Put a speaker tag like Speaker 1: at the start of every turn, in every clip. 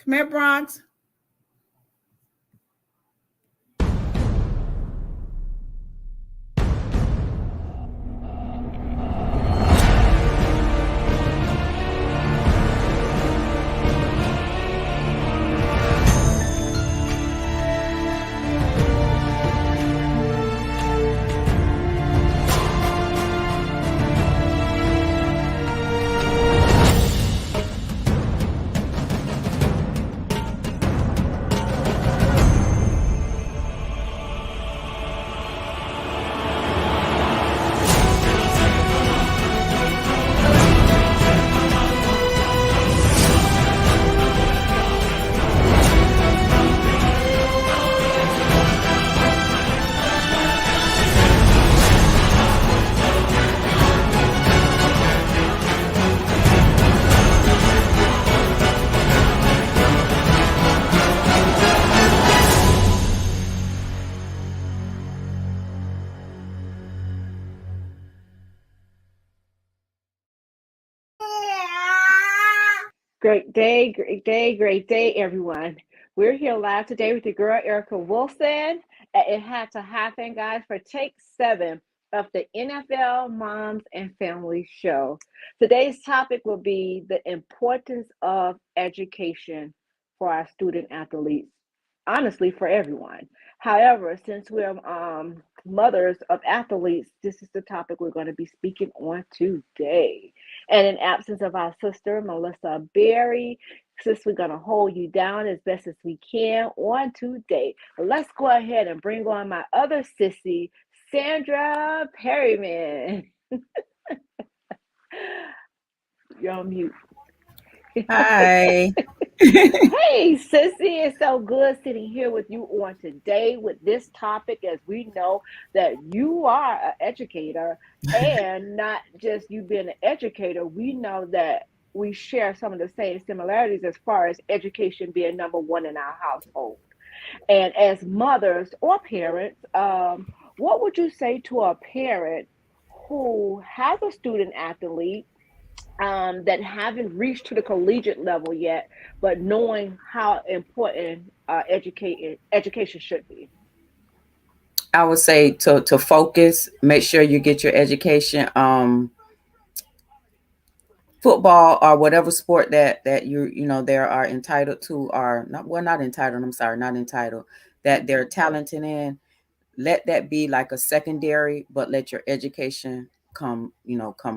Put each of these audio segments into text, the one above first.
Speaker 1: Come here, Bronx.
Speaker 2: Great day, great day, everyone. We're here live today with your girl, Erica Wilson. It had to happen, guys, for take 7 of the NFL Moms and Family Show. Today's topic will be the importance of education for our student athletes, honestly, for everyone. However, since we're mothers of athletes, this is the topic we're going to be speaking on today. And in absence of our sister, Melissa Berry, sis, we're going to hold you down as best as we can on today. But let's go ahead and bring on my other sissy, Sandra Perryman. You're on mute.
Speaker 1: Hi.
Speaker 2: Hey, sissy, it's so good sitting here with you on today with this topic, as we know that you are an educator, and not just you being an educator. We know that we share some of the same similarities as far as education being number one in our household. And as mothers or parents, what would you say to a parent who has a student athlete that haven't reached to the collegiate level yet, but knowing how important education should be?
Speaker 1: I would say to focus, make sure you get your education. Football or whatever sport that they are entitled to, or not entitled. I'm sorry, not entitled. That they're talented in. Let that be like a secondary, but let your education come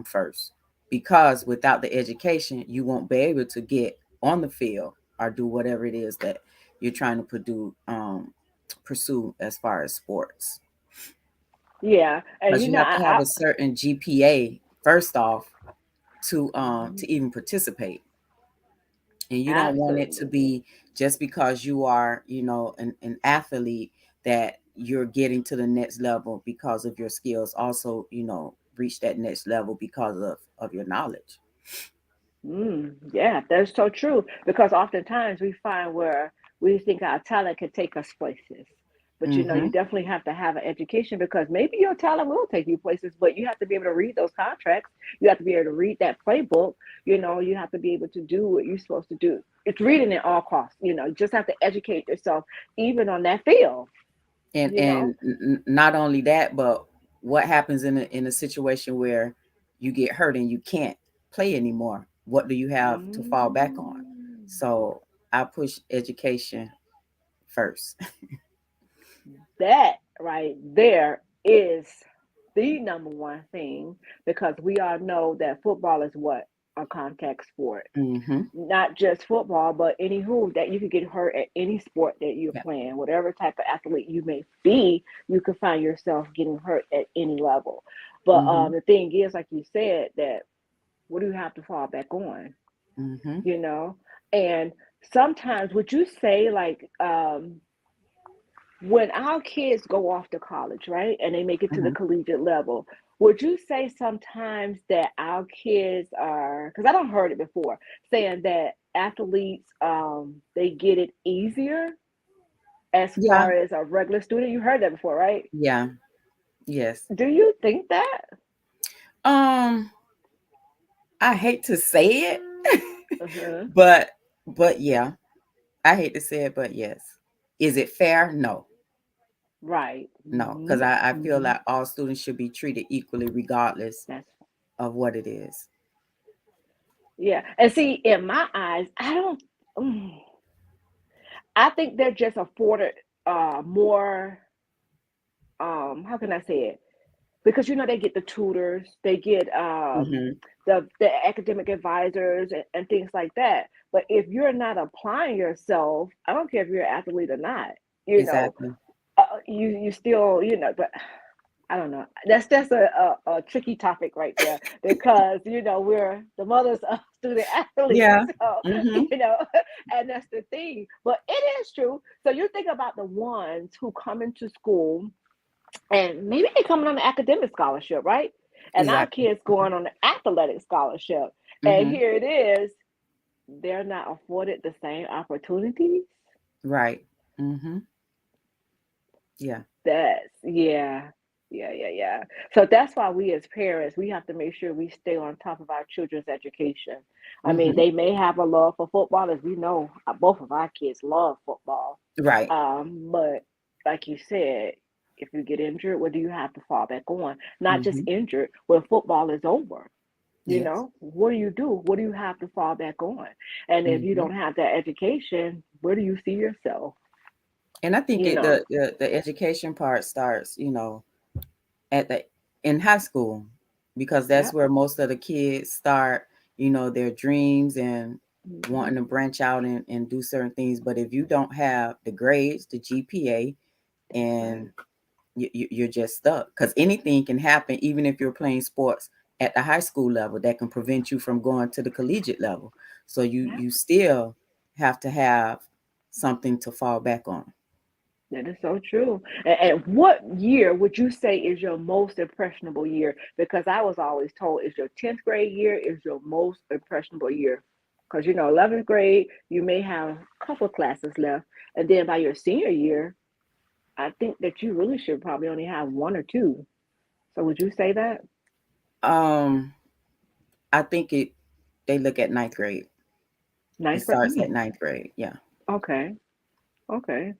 Speaker 1: first. Because without the education, you won't be able to get on the field or do whatever it is that you're trying to pursue as far as sports.
Speaker 2: Yeah, and
Speaker 1: Because you have to have a certain GPA first off to even participate. And you don't want it to
Speaker 2: absolutely.
Speaker 1: be just because you are, an athlete, that you're getting to the next level because of your skills. Also, reach that next level because of your knowledge.
Speaker 2: Yeah, that's so true. Because oftentimes we find where we think our talent can take us places. But you
Speaker 1: Mm-hmm.
Speaker 2: definitely have to have an education, because maybe your talent will take you places, but you have to be able to read those contracts. You have to be able to read that playbook. You have to be able to do what you're supposed to do. It's reading at all costs. You just have to educate yourself, even on that field,
Speaker 1: And
Speaker 2: you know?
Speaker 1: and not only that, but what happens in a situation where you get hurt and you can't play anymore? What do you have to fall back on?
Speaker 2: Mm.
Speaker 1: So I push education first.
Speaker 2: That right there is the number one thing, because we all know that football is what? A contact sport.
Speaker 1: Mm-hmm.
Speaker 2: Not just football, but any who that you could get hurt at any sport that you're
Speaker 1: Yeah.
Speaker 2: playing. Whatever type of athlete you may be, you could find yourself getting hurt at any level. But
Speaker 1: Mm-hmm.
Speaker 2: the thing is, like you said, that what do you have to fall back on?
Speaker 1: Mm-hmm.
Speaker 2: You know, and sometimes would you say, like, when our kids go off to college, right, and they make it to the
Speaker 1: Mm-hmm.
Speaker 2: collegiate level, would you say sometimes that our kids are, because I don't heard it before, saying that athletes they get it easier as
Speaker 1: Yeah.
Speaker 2: far as a regular student? You heard that before, right?
Speaker 1: Yeah. Yes.
Speaker 2: Do you think that?
Speaker 1: Um, I hate to say it,
Speaker 2: Uh-huh.
Speaker 1: but yeah. I hate to say it, but yes. Is it fair? No.
Speaker 2: Right.
Speaker 1: No, because I feel
Speaker 2: Mm-hmm.
Speaker 1: like all students should be treated equally regardless
Speaker 2: That's
Speaker 1: of what it is.
Speaker 2: yeah. And see, in my eyes, I don't. mm, I think they're just afforded more. How can I say it? Because they get the tutors, they get
Speaker 1: Hmm.
Speaker 2: the academic advisors and things like that. But if you're not applying yourself, I don't care if you're an athlete or not. You know,
Speaker 1: Exactly.
Speaker 2: you still but I don't know. That's a tricky topic right there because we're the mothers of student athletes,
Speaker 1: Yeah.
Speaker 2: so
Speaker 1: Hmm.
Speaker 2: and that's the thing. But it is true. So you think about the ones who come into school and maybe they're coming on an academic scholarship, right? And our
Speaker 1: Exactly.
Speaker 2: kids going on an athletic scholarship, and
Speaker 1: Hmm.
Speaker 2: here it is, they're not afforded the same opportunities.
Speaker 1: Right. Hmm. Yeah.
Speaker 2: That's yeah. Yeah. So that's why we as parents, we have to make sure we stay on top of our children's education. I mean,
Speaker 1: Hmm.
Speaker 2: they may have a love for football, as we know, both of our kids love football.
Speaker 1: Right.
Speaker 2: But like you said, if you get injured, what do you have to fall back on? Not just
Speaker 1: Hmm.
Speaker 2: injured, when football is over.
Speaker 1: Yes.
Speaker 2: What do you do? What do you have to fall back on? And if you
Speaker 1: Hmm.
Speaker 2: don't have that education, where do you see yourself?
Speaker 1: And I think
Speaker 2: You know,
Speaker 1: the education part starts, at the in high school, because that's
Speaker 2: yeah.
Speaker 1: where most of the kids start, their dreams and
Speaker 2: Hmm.
Speaker 1: wanting to branch out and do certain things. But if you don't have the grades, the GPA,
Speaker 2: That's
Speaker 1: and
Speaker 2: right.
Speaker 1: you're just stuck, because anything can happen, even if you're playing sports at the high school level, that can prevent you from going to the collegiate level. So you
Speaker 2: Yeah.
Speaker 1: you still have to have something to fall back on.
Speaker 2: That is so true. And what year would you say is your most impressionable year? Because I was always told is your 10th grade year is your most impressionable year. Because 11th grade, you may have a couple classes left. And then by your senior year, I think that you really should probably only have one or two. So would you say that?
Speaker 1: um I think they look at ninth grade. It
Speaker 2: Ninth grade?
Speaker 1: starts at ninth grade. Yeah.
Speaker 2: Okay. Okay.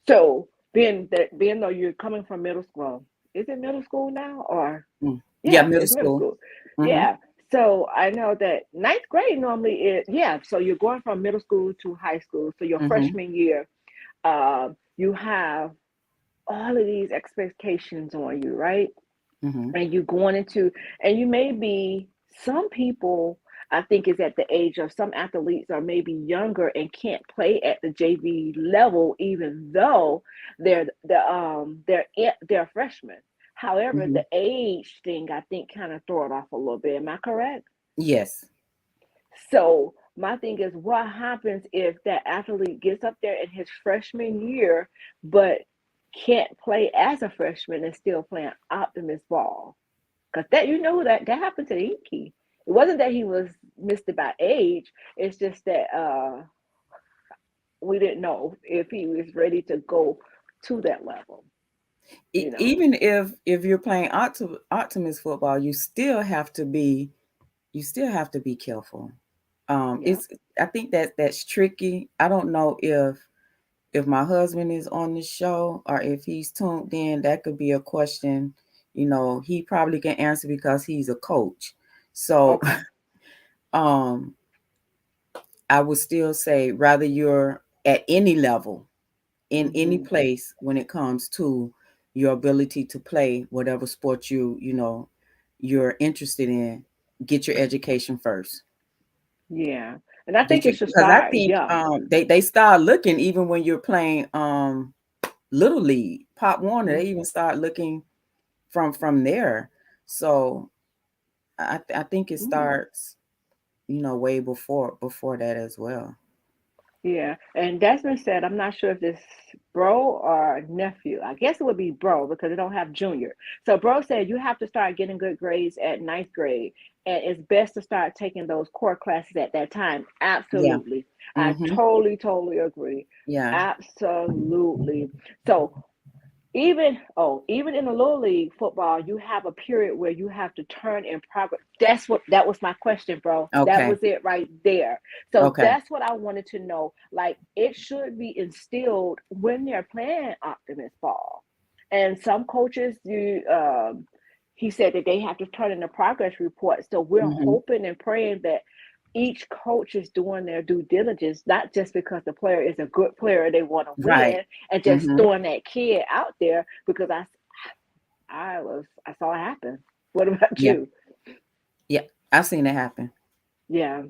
Speaker 2: So being though you're coming from middle school, is it middle school now or
Speaker 1: Mm. Yeah,
Speaker 2: yeah,
Speaker 1: middle
Speaker 2: it's middle
Speaker 1: school.
Speaker 2: school.
Speaker 1: Hmm.
Speaker 2: Yeah. So I know that ninth grade normally is yeah. So you're going from middle school to high school. So your
Speaker 1: Hmm.
Speaker 2: freshman year, you have all of these expectations on you, right?
Speaker 1: Hmm.
Speaker 2: And you going into and you may be some people I think is at the age of some athletes are maybe younger and can't play at the JV level even though they're freshmen. However,
Speaker 1: Hmm.
Speaker 2: the age thing I think kind of throw it off a little bit. Am I correct?
Speaker 1: Yes.
Speaker 2: So my thing is what happens if that athlete gets up there in his freshman year but can't play as a freshman and still playing optimist ball? Because that happened to Inky. It wasn't that he was missed it by age. It's just that we didn't know if he was ready to go to that level. You know.
Speaker 1: Even if you're playing optimist football, you still have to be careful.
Speaker 2: Yeah.
Speaker 1: It's I think that's tricky. I don't know if my husband is on the show or if he's tuned in. That could be a question. He probably can answer because he's a coach. So,
Speaker 2: Okay.
Speaker 1: um, I would still say rather you're at any level in any
Speaker 2: Hmm.
Speaker 1: place when it comes to your ability to play whatever sport you're interested in, get your education first.
Speaker 2: Yeah. And I think
Speaker 1: Get
Speaker 2: it
Speaker 1: you
Speaker 2: should
Speaker 1: because I
Speaker 2: start
Speaker 1: think
Speaker 2: young.
Speaker 1: they start looking even when you're playing little league, Pop Warner, they
Speaker 2: Mm,
Speaker 1: even start looking from there. So I think it
Speaker 2: mm.
Speaker 1: starts, way before that as well.
Speaker 2: Yeah, and Desmond said, I'm not sure if this bro or nephew. I guess it would be bro because they don't have junior. So bro said you have to start getting good grades at ninth grade, and it's best to start taking those core classes at that time.
Speaker 1: Yeah.
Speaker 2: Absolutely, I
Speaker 1: Mhm.
Speaker 2: totally agree.
Speaker 1: Yeah.
Speaker 2: Absolutely. So even in the little league football, you have a period where you have to turn in progress. That was my question, bro. That
Speaker 1: Okay.
Speaker 2: was it right there. So
Speaker 1: Okay.
Speaker 2: that's what I wanted to know. Like, it should be instilled when they're playing optimist ball. And some coaches, you he said that they have to turn in a progress report. So we're
Speaker 1: Hmm.
Speaker 2: hoping and praying that each coach is doing their due diligence, not just because the player is a good player, they want to
Speaker 1: Right.
Speaker 2: win, and just
Speaker 1: Hmm.
Speaker 2: throwing that kid out there because I saw it happen. What about
Speaker 1: Yeah.
Speaker 2: you?
Speaker 1: Yeah. I've seen it happen.
Speaker 2: Yeah.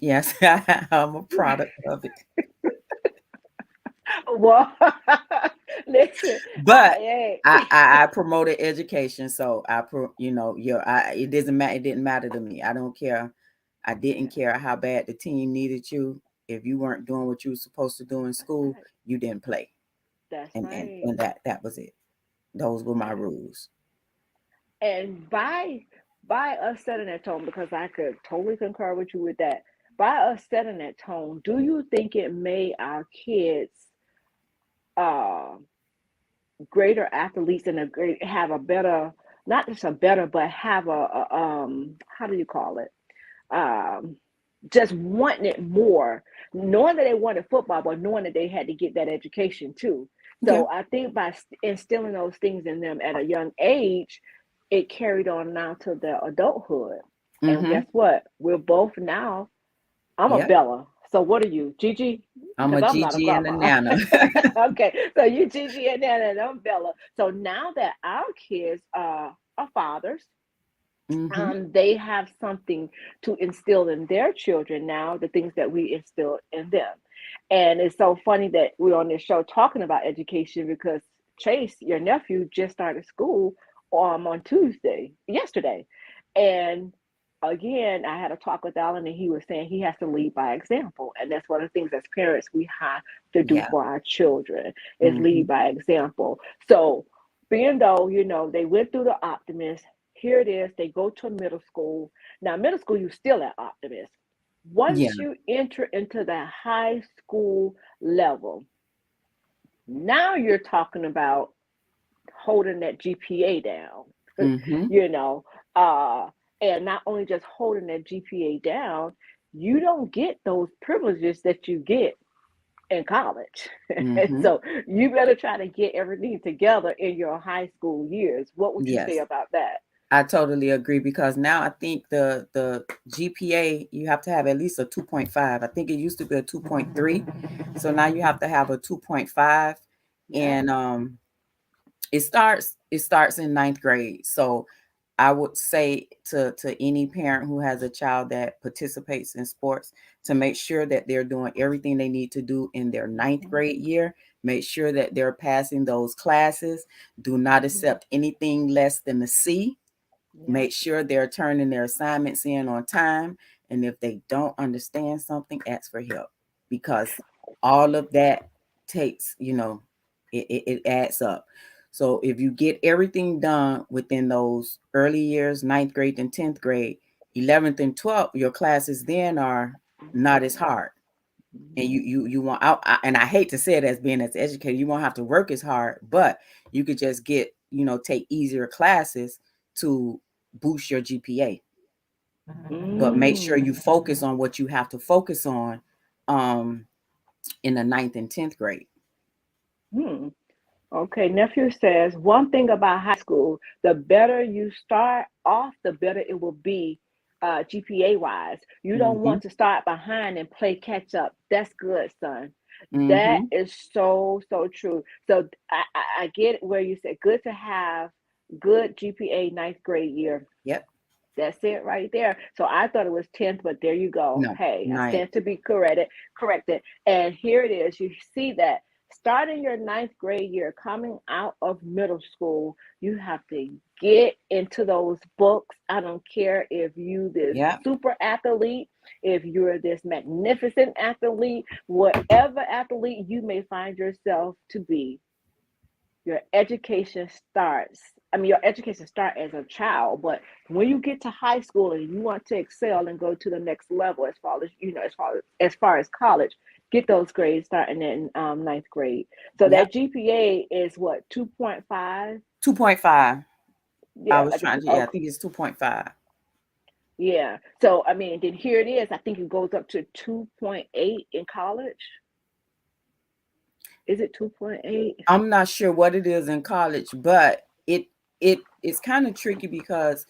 Speaker 1: Yes, I'm a product of it.
Speaker 2: Well, listen,
Speaker 1: But
Speaker 2: hey,
Speaker 1: I promoted education, so it doesn't matter. It didn't matter to me. I don't care. I
Speaker 2: yeah,
Speaker 1: didn't care how bad the team needed you. If you weren't doing what you were supposed to do in
Speaker 2: that's
Speaker 1: school,
Speaker 2: right.
Speaker 1: you didn't play,
Speaker 2: That's
Speaker 1: and and
Speaker 2: right.
Speaker 1: and that was it. Those were my
Speaker 2: And
Speaker 1: rules.
Speaker 2: and by us setting that tone, because I could totally concur with you with that. By us setting that tone, do you think it made our kids uh greater athletes and have a better, not just a better, but have a how do you call it, um just wanting it more, knowing that they wanted football, but knowing that they had to get that education too.
Speaker 1: Yeah.
Speaker 2: So I think by instilling those things in them at a young age, it carried on now to their adulthood. And
Speaker 1: Mm-hmm.
Speaker 2: guess what, we're both now, I'm a
Speaker 1: Yep.
Speaker 2: Bella. So what are you, Gigi?
Speaker 1: I'm
Speaker 2: Because
Speaker 1: a
Speaker 2: I'm not a
Speaker 1: Gigi and a
Speaker 2: grandma.
Speaker 1: Nana.
Speaker 2: Okay, so you Gigi and Nana, and I'm Bella. So now that our kids are fathers,
Speaker 1: Mm-hmm.
Speaker 2: they have something to instill in their children now, the things that we instilled in them. And it's so funny that we're on this show talking about education because Chase, your nephew, just started school on Tuesday, yesterday. And again, I had a talk with Alan, and he was saying he has to lead by example. And that's one of the things as parents we have to do
Speaker 1: Yeah.
Speaker 2: for our children is
Speaker 1: Mm-hmm.
Speaker 2: lead by example. So being though, they went through the optimist, here it is, they go to middle school. Now, middle school, you still at optimist.
Speaker 1: Yeah.
Speaker 2: Once you enter into the high school level, now you're talking about holding that GPA down,
Speaker 1: Mm-hmm.
Speaker 2: you know, uh, and not only just holding that GPA down, you don't get those privileges that you get in college. And
Speaker 1: Mm-hmm.
Speaker 2: so you better try to get everything together in your high school years. What would you say
Speaker 1: Yes.
Speaker 2: about that?
Speaker 1: I totally agree because now I think the GPA you have to have at least a 2.5. I think it used to be a 2.3. So now you have to have a 2.5,
Speaker 2: Yeah.
Speaker 1: and it starts in ninth grade. So I would say to any parent who has a child that participates in sports to make sure that they're doing everything they need to do in their ninth
Speaker 2: Mhm.
Speaker 1: grade year. Make sure that they're passing those classes. Do not
Speaker 2: Mhm.
Speaker 1: accept anything less than a C.
Speaker 2: Yeah.
Speaker 1: Make sure they're turning their assignments in on time. And if they don't understand something, ask for help because all of that takes, it adds up. So if you get everything done within those early years, ninth grade and 10th grade, 11th and 12th, your classes then are not as hard. And
Speaker 2: Mhm.
Speaker 1: you want out, and I hate to say it as being as educated, you won't have to work as hard, but you could just take easier classes to boost your GPA. But make sure you
Speaker 2: Mm.
Speaker 1: focus on what you have to focus on um in the ninth and 10th grade.
Speaker 2: Hmm. Okay, nephew says one thing about high school: the better you start off, the better it will be, GPA wise. You don't
Speaker 1: Mm-hmm.
Speaker 2: want to start behind and play catch up. That's good, son. That
Speaker 1: Mm-hmm.
Speaker 2: is so so true. So I get where you said good to have good GPA ninth grade year.
Speaker 1: Yep.
Speaker 2: That's it right there. So I thought it was 10th, but there you go.
Speaker 1: No,
Speaker 2: Hey, I
Speaker 1: ninth.
Speaker 2: stand to be corrected. And here it is. You see that starting your ninth grade year, coming out of middle school, you have to get into those books. I don't care if you this
Speaker 1: Yep.
Speaker 2: super athlete, if you're this magnificent athlete, whatever athlete you may find yourself to be, your education starts. I mean, your education start as a child, but when you get to high school and you want to excel and go to the next level, as far as as far as college, get those grades starting in ninth grade. So
Speaker 1: Yep.
Speaker 2: that GPA is what, 2.5?
Speaker 1: 2.5. I
Speaker 2: Yeah,
Speaker 1: was trying to, yeah, I
Speaker 2: okay.
Speaker 1: think it's 2.5.
Speaker 2: Yeah. So I mean, then here it is. I think it goes up to 2.8 in college. Is it 2.8?
Speaker 1: I'm not sure what it is in college, but it's kind of tricky because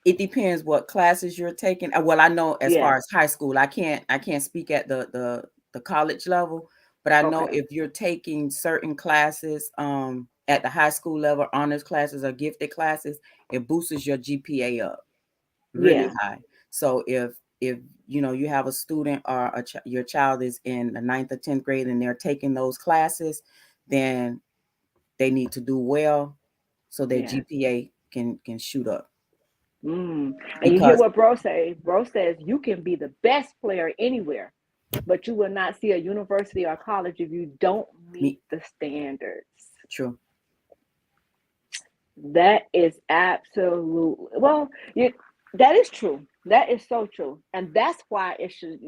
Speaker 1: it depends what classes you're taking. Well, I know as
Speaker 2: Yeah.
Speaker 1: far as high school, I can't speak at the college level, but I know
Speaker 2: Okay.
Speaker 1: if you're taking certain classes at the high school level, honors classes or gifted classes, it boosts your GPA up really
Speaker 2: Yeah.
Speaker 1: high. So if you have a student or your child is in the ninth or 10th grade and they're taking those classes, then they need to do well so their
Speaker 2: Yeah.
Speaker 1: GPA can shoot up.
Speaker 2: And you hear
Speaker 1: Because
Speaker 2: what bro say? Bro says you can be the best player anywhere, but you will not see a university or college if you don't meet
Speaker 1: me
Speaker 2: the standards.
Speaker 1: true.
Speaker 2: That is absolute. Well, that is true. That is so true, and that's why it should,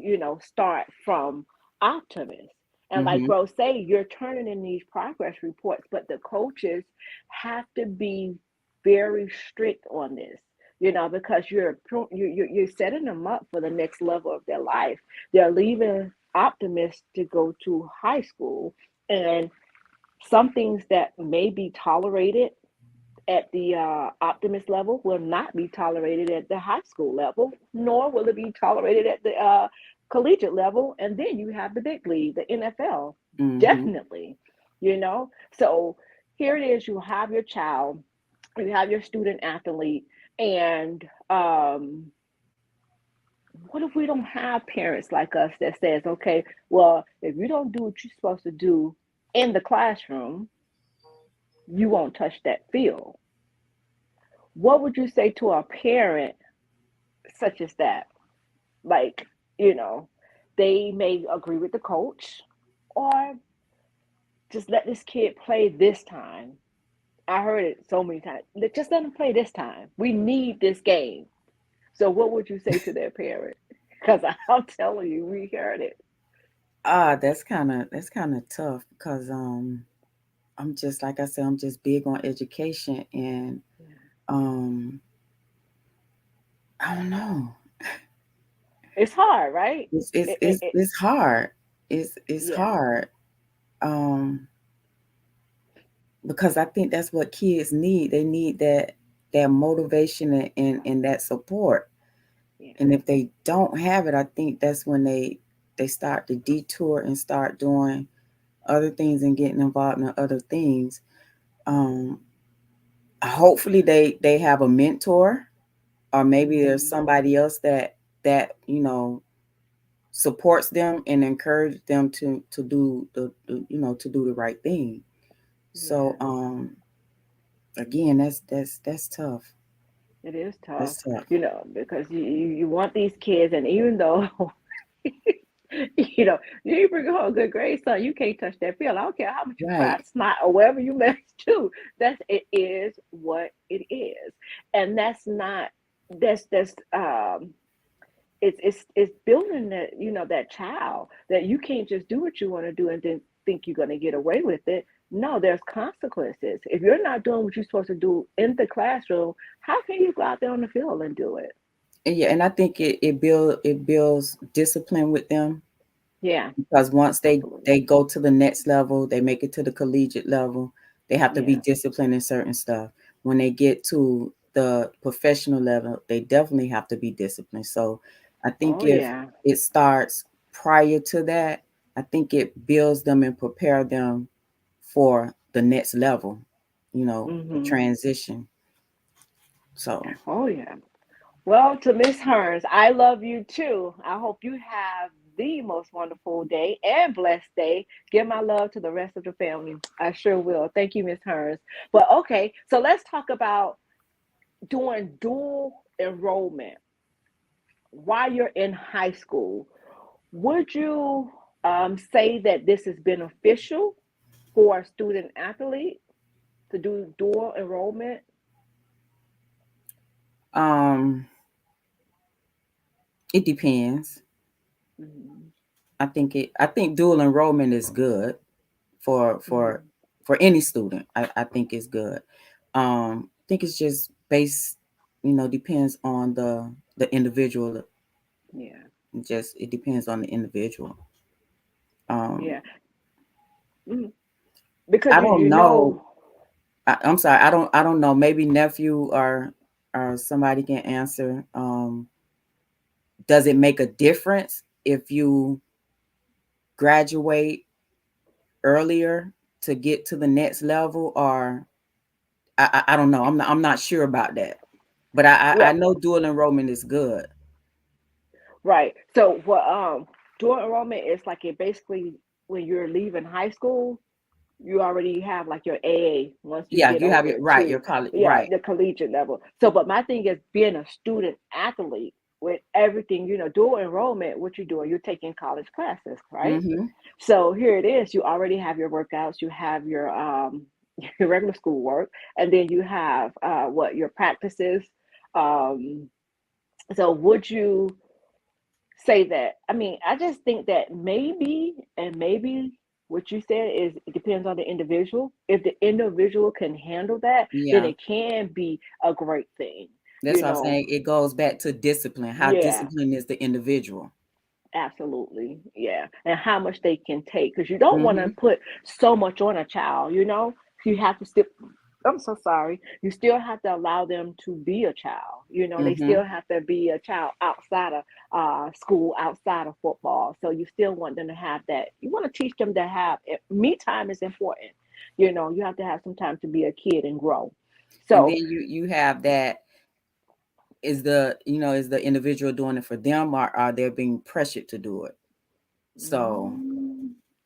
Speaker 2: start from optimists. And like
Speaker 1: Hmm.
Speaker 2: bro say, you're turning in these progress reports, but the coaches have to be very strict on this. Because you're setting them up for the next level of their life. They're leaving optimists to go to high school, and some things that may be tolerated at the optimist level will not be tolerated at the high school level, nor will it be tolerated at the collegiate level. And then you have the big league, the NFL,
Speaker 1: Hmm.
Speaker 2: definitely, you know. So here it is: you have your child, you have your student athlete, and what if we don't have parents like us that says, okay, well, if you don't do what you're supposed to do in the classroom, you won't touch that field. What would you say to a parent such as that? Like, you know, they may agree with the coach, or just let this kid play this time. I heard it so many times. Just let them play this time. We need this game. So, what would you say to their parent? Because I'm telling you, we heard it.
Speaker 1: That's kind of tough because I'm just like I said, I'm just big on education and um I don't know.
Speaker 2: It's hard, right?
Speaker 1: It's it's
Speaker 2: It, it,
Speaker 1: it's,
Speaker 2: it,
Speaker 1: it's hard. It's
Speaker 2: yeah,
Speaker 1: hard. Um because I think that's what kids need. They need that motivation and that support.
Speaker 2: yeah.
Speaker 1: And if they don't have it, I think that's when they start to detour and start doing other things and getting involved in other things. Um, hopefully they have a mentor or maybe there's
Speaker 2: Hmm.
Speaker 1: somebody else that supports them and encourage them to do to do the right thing. So
Speaker 2: Yeah,
Speaker 1: again, that's tough.
Speaker 2: it is tough,
Speaker 1: That's tough.
Speaker 2: because you want these kids, and even though you bring home good grades, son, you can't touch that field. I don't care how much you cry,
Speaker 1: Right.
Speaker 2: snot, or whatever you mess to. It is what it is, and that's it's building that child, that you can't just do what you want to do and then think you're going to get away with it. No, there's consequences. If you're not doing what you're supposed to do in the classroom, how can you go out there on the field and do it?
Speaker 1: And yeah, and I think it builds discipline with them
Speaker 2: Yeah,
Speaker 1: because once they
Speaker 2: absolutely.
Speaker 1: they go to the next level, they make it to the collegiate level, they have to be
Speaker 2: Yeah.
Speaker 1: disciplined in certain stuff. When they get to the professional level, they definitely have to be disciplined. So I think
Speaker 2: Oh
Speaker 1: if
Speaker 2: yeah.
Speaker 1: it starts prior to that, I think it builds them and prepare them for the next level, the
Speaker 2: Hmm.
Speaker 1: transition. So
Speaker 2: Oh yeah. Well, to Miss Hearns, I love you too. I hope you have the most wonderful day and blessed day. Give my love to the rest of the family. I sure will. Thank you, Miss Hearns. But okay, so let's talk about doing dual enrollment while you're in high school. Would you say that this is beneficial for a student athlete to do dual enrollment?
Speaker 1: um it depends.
Speaker 2: Mhm.
Speaker 1: I think dual enrollment is good for for
Speaker 2: Mm,
Speaker 1: for any student. I think it's good. I think it's just based, depends on the individual.
Speaker 2: yeah,
Speaker 1: It depends on the individual. Um,
Speaker 2: yeah. Mm, because
Speaker 1: I
Speaker 2: you
Speaker 1: don't
Speaker 2: you
Speaker 1: know.
Speaker 2: know
Speaker 1: I'm sorry. I don't know. Maybe nephew or somebody can answer. Does it make a difference if you graduate earlier to get to the next level, or I don't know. I'm not sure about that. But I
Speaker 2: right,
Speaker 1: know dual enrollment is good.
Speaker 2: right. So what dual enrollment is like it basically when you're leaving high school, you already have like your AA once you
Speaker 1: Yeah,
Speaker 2: get
Speaker 1: you have
Speaker 2: over
Speaker 1: it right. Your
Speaker 2: to
Speaker 1: college,
Speaker 2: yeah
Speaker 1: right?
Speaker 2: the collegiate level. So, but my thing is being a student athlete with everything dual enrollment. What you're doing, you're taking college classes, right?
Speaker 1: Mm-hmm.
Speaker 2: So here it is. You already have your workouts. You have your your regular school work, and then you have what your practices. Um, so would you say that? I mean, I just think that maybe what you said is it depends on the individual. If the individual can handle that, then
Speaker 1: Yeah,
Speaker 2: it can be a great thing.
Speaker 1: that's
Speaker 2: You
Speaker 1: what I'm
Speaker 2: know,
Speaker 1: saying. It goes back to discipline. How
Speaker 2: yeah,
Speaker 1: disciplined is the individual?
Speaker 2: absolutely. Yeah. And how much they can take. Because you don't want to
Speaker 1: Mm-hmm.
Speaker 2: put so much on a child, you know? You have to still, I'm so sorry. You still have to allow them to be a child. You know, they
Speaker 1: Mm-hmm.
Speaker 2: still have to be a child outside of school, outside of football. So you still want them to have that. You want to teach them to have me time is important. You know, you have to have some time to be a kid and grow.
Speaker 1: And then
Speaker 2: So,
Speaker 1: you have that, is the individual doing it for them, or are they being pressured to do it? So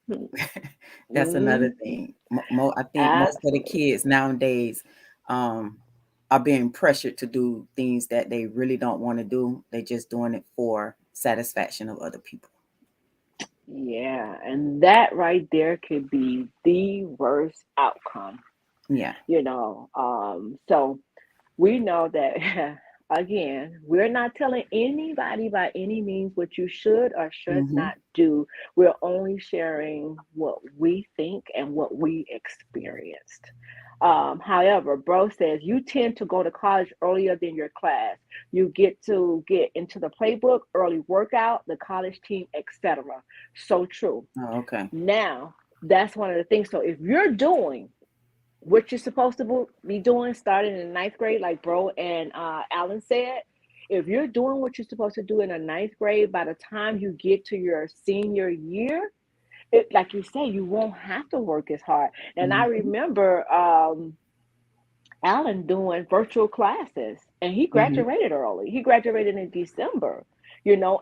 Speaker 2: mm,
Speaker 1: that's another
Speaker 2: mm,
Speaker 1: thing. I think most of the
Speaker 2: absolutely.
Speaker 1: kids nowadays um, are being pressured to do things that they really don't want to do. They're just doing it for satisfaction of other people.
Speaker 2: Yeah, and that right there could be the worst outcome,
Speaker 1: Yeah.
Speaker 2: So we know that again, we're not telling anybody by any means what you should or should
Speaker 1: Mm-hmm.
Speaker 2: not do. We're only sharing what we think and what we experienced. However, bro says you tend to go to college earlier than your class. You get to get into the playbook, early workout, the college team, etc. So true.
Speaker 1: Oh, okay.
Speaker 2: Now, that's one of the things. So if you're doing what you're supposed to be doing starting in ninth grade, like bro and Alan said, if you're doing what you're supposed to do in a ninth grade, by the time you get to your senior year, like you say, you won't have to work as hard. And I
Speaker 1: Mm-hmm.
Speaker 2: remember Alan doing virtual classes, and he
Speaker 1: Mm-hmm.
Speaker 2: graduated early. He graduated in December,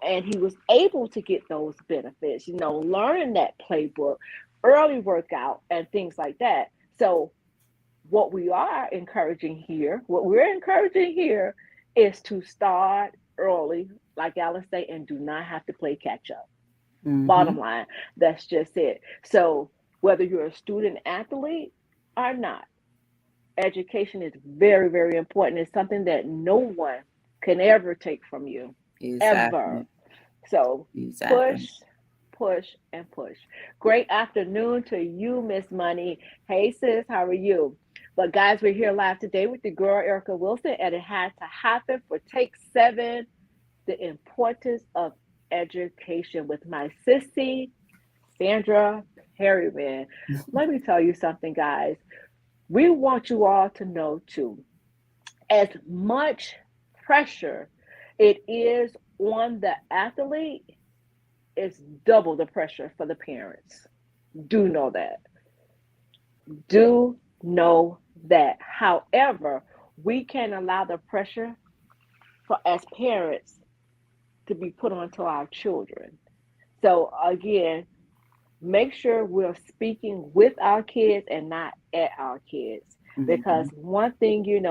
Speaker 2: and he was able to get those benefits, learning that playbook, early workout, and things like that. So what we're encouraging here is to start early, like Alice say, and do not have to play catch up.
Speaker 1: Mm-hmm.
Speaker 2: Bottom line, that's just it. So whether you're a student athlete or not, education is very, very important. It's something that no one can ever take from you,
Speaker 1: Exactly.
Speaker 2: ever. So push,
Speaker 1: Exactly.
Speaker 2: push, and push. Great afternoon to you, Miss Money. Hey, sis, how are you? But guys, we're here live today with the girl Erica Wilson, and it had to happen for Take Seven: The Importance of Education with my sissy, Sandra Perryman. Let me tell you something, guys. We want you all to know too, as much pressure it is on the athlete, it's double the pressure for the parents. Do know that. Do know that. However, we can allow the pressure for as parents to be put onto our children. So again, make sure we're speaking with our kids and not at our kids.
Speaker 1: Mm-hmm.
Speaker 2: Because one thing you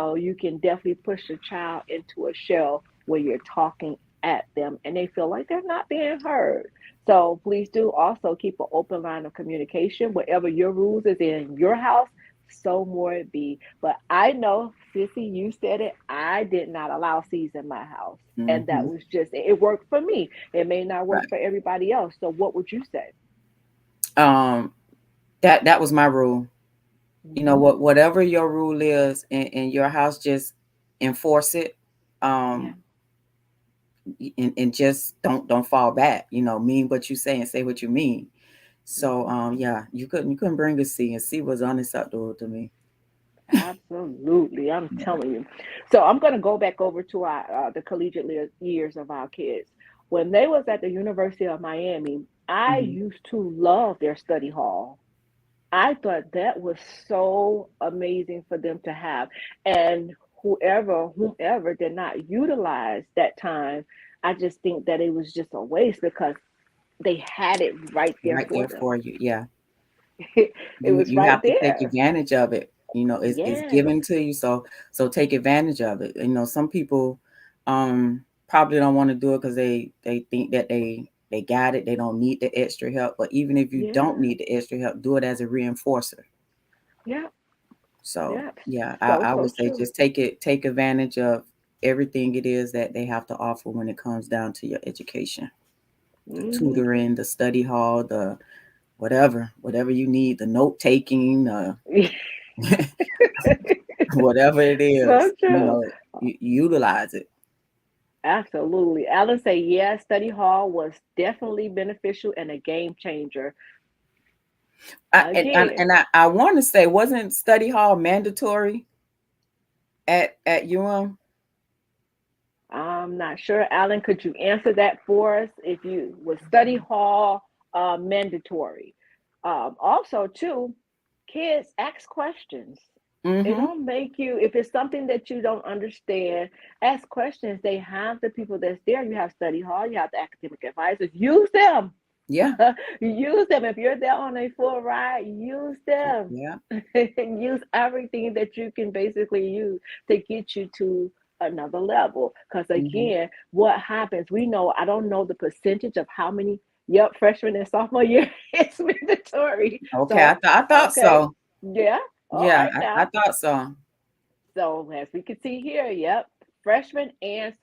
Speaker 2: can definitely push a child into a shell where you're talking at them and they feel like they're not being heard. So please do also keep an open line of communication. Whatever your rules is in your house, so more it be. But I know, Sissy, you said it. I did not allow seeds in my house. And that
Speaker 1: Hmm.
Speaker 2: was just, it worked for me. It may not work
Speaker 1: Right.
Speaker 2: for everybody else. So what would you say?
Speaker 1: Um, that was my rule. You know
Speaker 2: Hmm.
Speaker 1: what, whatever your rule is in your house, just enforce it.
Speaker 2: Yeah.
Speaker 1: Um, and just don't fall back. You know, mean what you say and say what you mean. So
Speaker 2: Hmm.
Speaker 1: yeah, you couldn't bring a C, and C was unacceptable to me.
Speaker 2: Absolutely, I'm
Speaker 1: Yeah.
Speaker 2: telling you. So I'm going to go back over to our the collegiate years of our kids. When they was at the University of Miami, I
Speaker 1: Hmm.
Speaker 2: used to love their study hall. I thought that was so amazing for them to have. And whomever did not utilize that time, I just think that it was just a waste because they had it right there
Speaker 1: Right
Speaker 2: for
Speaker 1: there
Speaker 2: them.
Speaker 1: for you. Yeah.
Speaker 2: It
Speaker 1: you
Speaker 2: was
Speaker 1: you
Speaker 2: right
Speaker 1: have to take
Speaker 2: there.
Speaker 1: advantage of it. You know, it's
Speaker 2: Yes.
Speaker 1: given to you, so take advantage of it. You know, some people probably don't want to do it because they think that they got it, they don't need the extra help. But even if you don't
Speaker 2: Yeah.
Speaker 1: need the extra help, do it as a reinforcer.
Speaker 2: Yeah.
Speaker 1: So
Speaker 2: Yeah.
Speaker 1: yeah,
Speaker 2: So
Speaker 1: I
Speaker 2: so
Speaker 1: would say
Speaker 2: true.
Speaker 1: just take advantage of everything it is that they have to offer when it comes down to your education, the
Speaker 2: Hmm.
Speaker 1: tutoring, the study hall, the whatever you need, the note taking, whatever it
Speaker 2: So
Speaker 1: is, you
Speaker 2: true.
Speaker 1: know, utilize it.
Speaker 2: Absolutely. Alan say, yeah, study hall was definitely beneficial and a game changer. Again,
Speaker 1: I want to say, wasn't study hall mandatory at UM?
Speaker 2: I'm not sure. Alan, could you answer that for us? If you was study hall mandatory. Also, too, kids ask questions. It
Speaker 1: Mm-hmm.
Speaker 2: don't make you, if it's something that you don't understand, ask questions. They have the people that's there. You have study hall, you have the academic advisors. Use them.
Speaker 1: Yeah.
Speaker 2: Use them. If you're there on a full ride, use them.
Speaker 1: Yeah.
Speaker 2: Use everything that you can basically use to get you to another level. Because
Speaker 1: Mm-hmm.
Speaker 2: again, what happens, we know, I don't know the percentage of how many, yep, freshman and sophomore year, it's mandatory.
Speaker 1: Okay,
Speaker 2: So,
Speaker 1: I thought
Speaker 2: okay,
Speaker 1: so.
Speaker 2: yeah, all
Speaker 1: Yeah,
Speaker 2: right
Speaker 1: I
Speaker 2: now.
Speaker 1: thought so.
Speaker 2: So as we can see here, yep, freshman and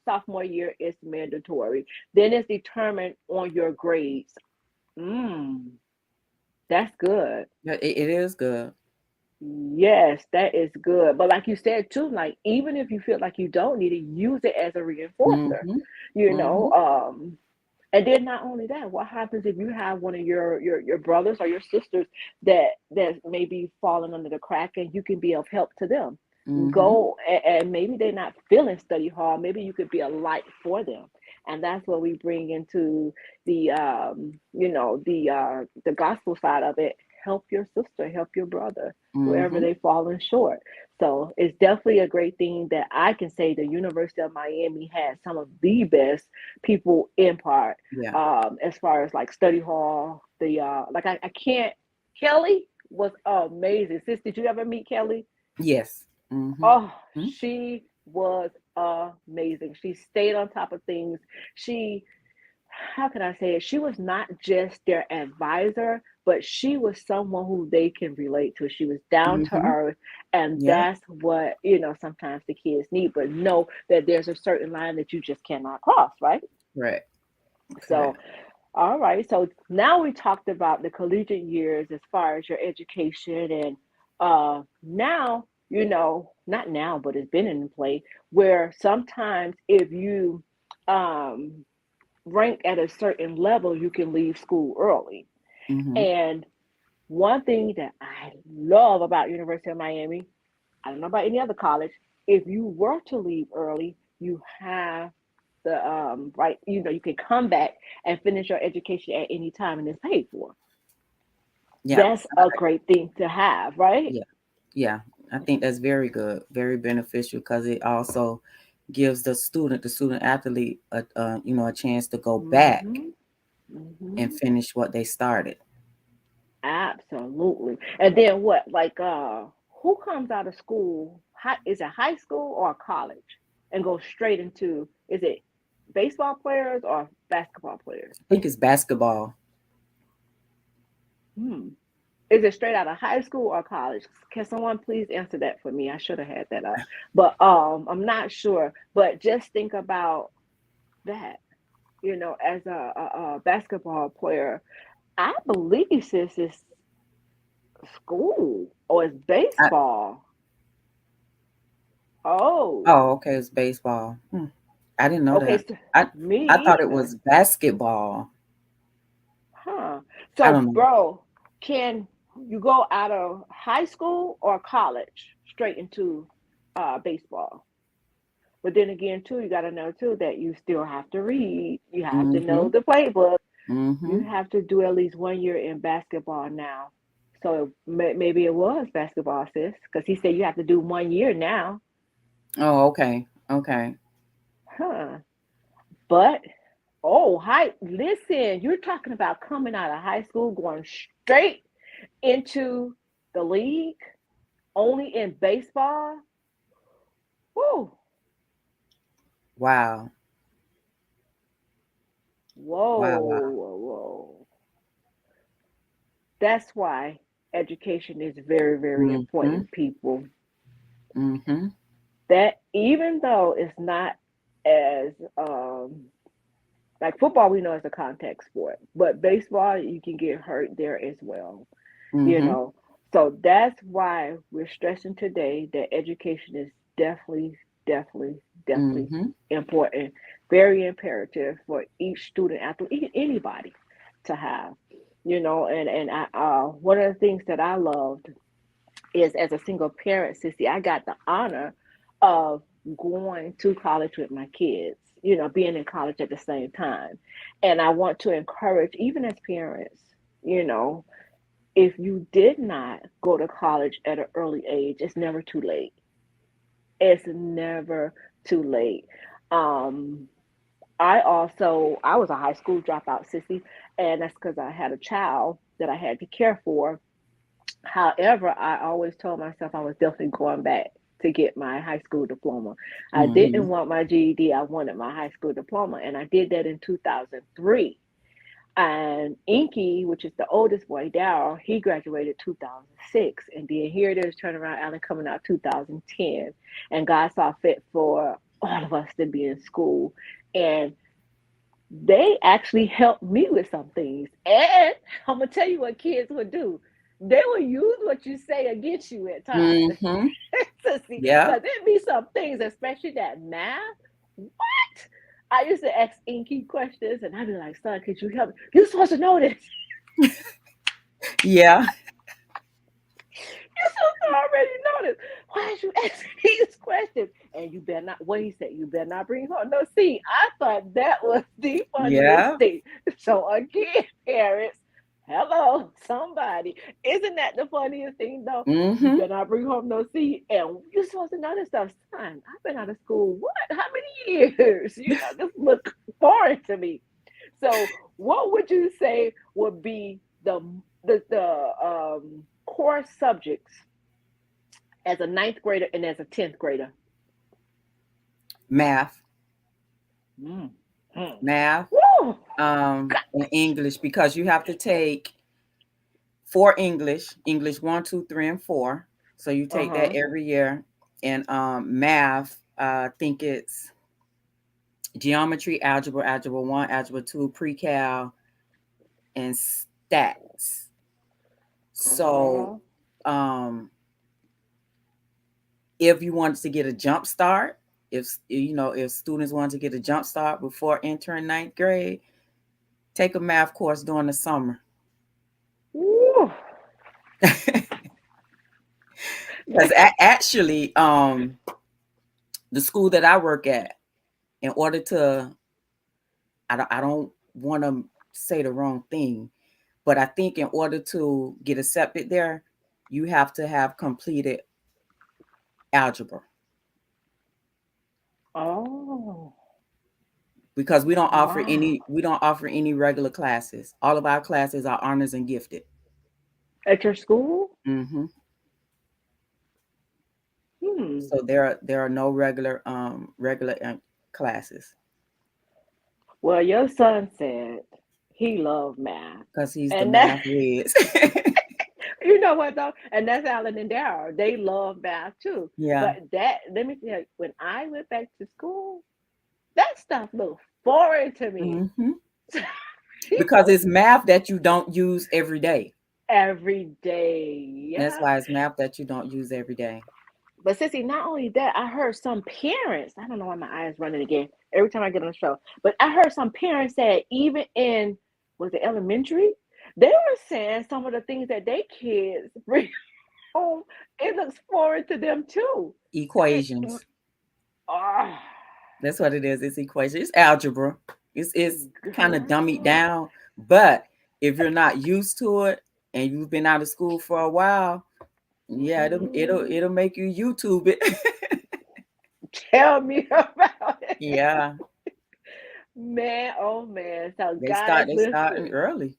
Speaker 2: sophomore year is mandatory. Then it's determined on your grades. Mm, that's good.
Speaker 1: Yeah, it is good.
Speaker 2: Yes, that is good. But like you said too, like even if you feel like you don't need it, use it as a reinforcer.
Speaker 1: Mm-hmm.
Speaker 2: You know,
Speaker 1: Mm-hmm.
Speaker 2: and then not only that, what happens if you have one of your brothers or your sisters that may be falling under the crack and you can be of help to them?
Speaker 1: Mm-hmm.
Speaker 2: Go and maybe they're not feeling study hard. Maybe you could be a light for them. And that's what we bring into the the gospel side of it. Help your sister, help your brother, wherever
Speaker 1: Mm-hmm.
Speaker 2: they've fallen short. So it's definitely a great thing that I can say the University of Miami has some of the best people in part,
Speaker 1: Yeah.
Speaker 2: as far as like study hall. The like I can't. Kelly was amazing. Sis, did you ever meet Kelly?
Speaker 1: Yes. Mm-hmm.
Speaker 2: Oh,
Speaker 1: Mm-hmm.
Speaker 2: she was amazing. She stayed on top of things. She, how can I say it? She was not just their advisor, but she was someone who they can relate to. She was down to
Speaker 1: Mm-hmm.
Speaker 2: earth, and
Speaker 1: Yeah.
Speaker 2: that's what, sometimes the kids need, but know that there's a certain line that you just cannot cross, right?
Speaker 1: Correct.
Speaker 2: So,
Speaker 1: Correct.
Speaker 2: all right. So now we talked about the collegiate years as far as your education, and now, not now, but it's been in play where sometimes if you um, rank at a certain level, you can leave school early.
Speaker 1: Mm-hmm.
Speaker 2: And one thing that I love about University of Miami, I don't know about any other college, if you were to leave early, you have the right, you can come back and finish your education at any time and it's paid for.
Speaker 1: Yeah.
Speaker 2: That's a great thing to have, right?
Speaker 1: Yeah. Yeah. I think that's very good, very beneficial because it also gives the student athlete a chance to go back
Speaker 2: Mm-hmm.
Speaker 1: and
Speaker 2: Mm-hmm.
Speaker 1: finish what they started.
Speaker 2: Absolutely. And then what? Like, who comes out of school? Is it high school or college, and goes straight into? Is it baseball players or basketball players?
Speaker 1: I think it's basketball.
Speaker 2: Hmm. Is it straight out of high school or college? Can someone please answer that for me? I should have had that up, but I'm not sure. But just think about that. As a basketball player, I believe since it's school or it's
Speaker 1: I,
Speaker 2: baseball. Oh,
Speaker 1: oh, okay, it's baseball. I didn't know
Speaker 2: okay.
Speaker 1: that.
Speaker 2: So
Speaker 1: I I
Speaker 2: me
Speaker 1: thought it
Speaker 2: either.
Speaker 1: was basketball.
Speaker 2: Huh.
Speaker 1: I
Speaker 2: So,
Speaker 1: don't know.
Speaker 2: bro, can you go out of high school or college straight into baseball? But then again, too, you got to know too that you still have to read. You have to know
Speaker 1: Mhm.
Speaker 2: the playbook. You
Speaker 1: Mhm.
Speaker 2: have to do at least 1 year in basketball now. So maybe it was basketball, sis, because he said you have to do 1 year now.
Speaker 1: Oh, okay. Okay.
Speaker 2: Huh. But oh, hi, listen, you're talking about coming out of high school, going straight into the league, only in baseball. Woo.
Speaker 1: Wow. Wow.
Speaker 2: Whoa,
Speaker 1: Wow.
Speaker 2: whoa, whoa. That's why education is very, very
Speaker 1: Mhm.
Speaker 2: important, people.
Speaker 1: Mhm.
Speaker 2: That even though it's not as like football, we know it's a contact sport, but baseball, you can get hurt there as well, you
Speaker 1: Mhm.
Speaker 2: know. So that's why we're stressing today that education is definitely, definitely, definitely
Speaker 1: Mhm.
Speaker 2: important, very imperative for each student, athlete, anybody to have, and one of the things that I loved is as a single parent, Sissy, I got the honor of going to college with my kids, being in college at the same time. And I want to encourage, even as parents, you know, if you did not go to college at an early age, it's never too late. It's never too late. Um, I was a high school dropout, Sissy, and that's because I had a child that I had to care for. However, I always told myself I was definitely going back to get my high school diploma. I didn't
Speaker 1: Mhm.
Speaker 2: want my GED, I wanted my high school diploma, and I did that in 2003. And Inky, which is the oldest boy, Daryl, he graduated 2006. And then here it is, turnaround Allen coming out 2010. And God saw fit for all of us to be in school. And they actually helped me with some things. And I'm going to tell you what kids would do. They will use what you say against you at times.
Speaker 1: Mhm.
Speaker 2: To see,
Speaker 1: Yeah.
Speaker 2: because there'd be some things, especially that math. What? I used to ask Inky questions, and I'd be like, "Son, could you help me? You're supposed to know this.
Speaker 1: Yeah.
Speaker 2: You're supposed to already know this. Why did you ask these questions? And you better not." What he said, "You better not bring home no seed." I thought that was the funniest
Speaker 1: Yeah.
Speaker 2: thing. So again, parents, hello, somebody. Isn't that the funniest thing though? You
Speaker 1: Mhm.
Speaker 2: better not bring home no seed. And you're supposed to know this stuff. Son, I've been out of school. What? How many years? This look foreign to me. So what would you say would be the core subjects as a ninth grader and as a 10th grader?
Speaker 1: Math.
Speaker 2: Mm. Hmm.
Speaker 1: Math.
Speaker 2: Woo!
Speaker 1: And English because you have to take four English 1, 2, 3, and 4. So you take that
Speaker 2: Uh-huh.
Speaker 1: every year. And math, I think it's geometry, algebra 1, algebra 2, pre-cal, and stats. So
Speaker 2: Uh-huh.
Speaker 1: um, if you wanted to get a jump start, if students want to get a jump start before entering ninth grade, take a math course during the summer.
Speaker 2: Woo.
Speaker 1: Because actually, the school that I work at, in order to, I don't want to say the wrong thing, but I think in order to get accepted there, you have to have completed algebra
Speaker 2: Oh,
Speaker 1: because
Speaker 2: wow.
Speaker 1: we don't offer any regular classes. All of our classes are honors and gifted.
Speaker 2: At your school?
Speaker 1: Hmm.
Speaker 2: Hmm.
Speaker 1: So there are no regular classes
Speaker 2: Well, your son said he loved math.
Speaker 1: because he's the
Speaker 2: And that
Speaker 1: math whiz.
Speaker 2: You know what though? And that's Alan and Daryl. They love math too.
Speaker 1: Yeah.
Speaker 2: But that, let me tell you, when I went back to school, that stuff looked foreign to me.
Speaker 1: Hmm. Because it's math that you don't use every day.
Speaker 2: Every day.
Speaker 1: That's
Speaker 2: Yeah.
Speaker 1: why it's math that you don't use every day.
Speaker 2: But Sissy, not only that, I heard some parents, I don't know why my eyes running again every time I get on the show, but I heard some parents that even in, was it elementary? They were saying some of the things that they kids bring home, it looks foreign to them too. I mean,
Speaker 1: Equations.
Speaker 2: oh,
Speaker 1: That's what it is. It's equation. It's algebra. It's kind of dummied
Speaker 2: girl,
Speaker 1: down. But if you're not used to it and you've been out of school for a while, yeah,
Speaker 2: mm,
Speaker 1: it'll make you YouTube it.
Speaker 2: tell me about it.
Speaker 1: Yeah.
Speaker 2: Man, oh man. So guys,
Speaker 1: They starting
Speaker 2: listen.
Speaker 1: early.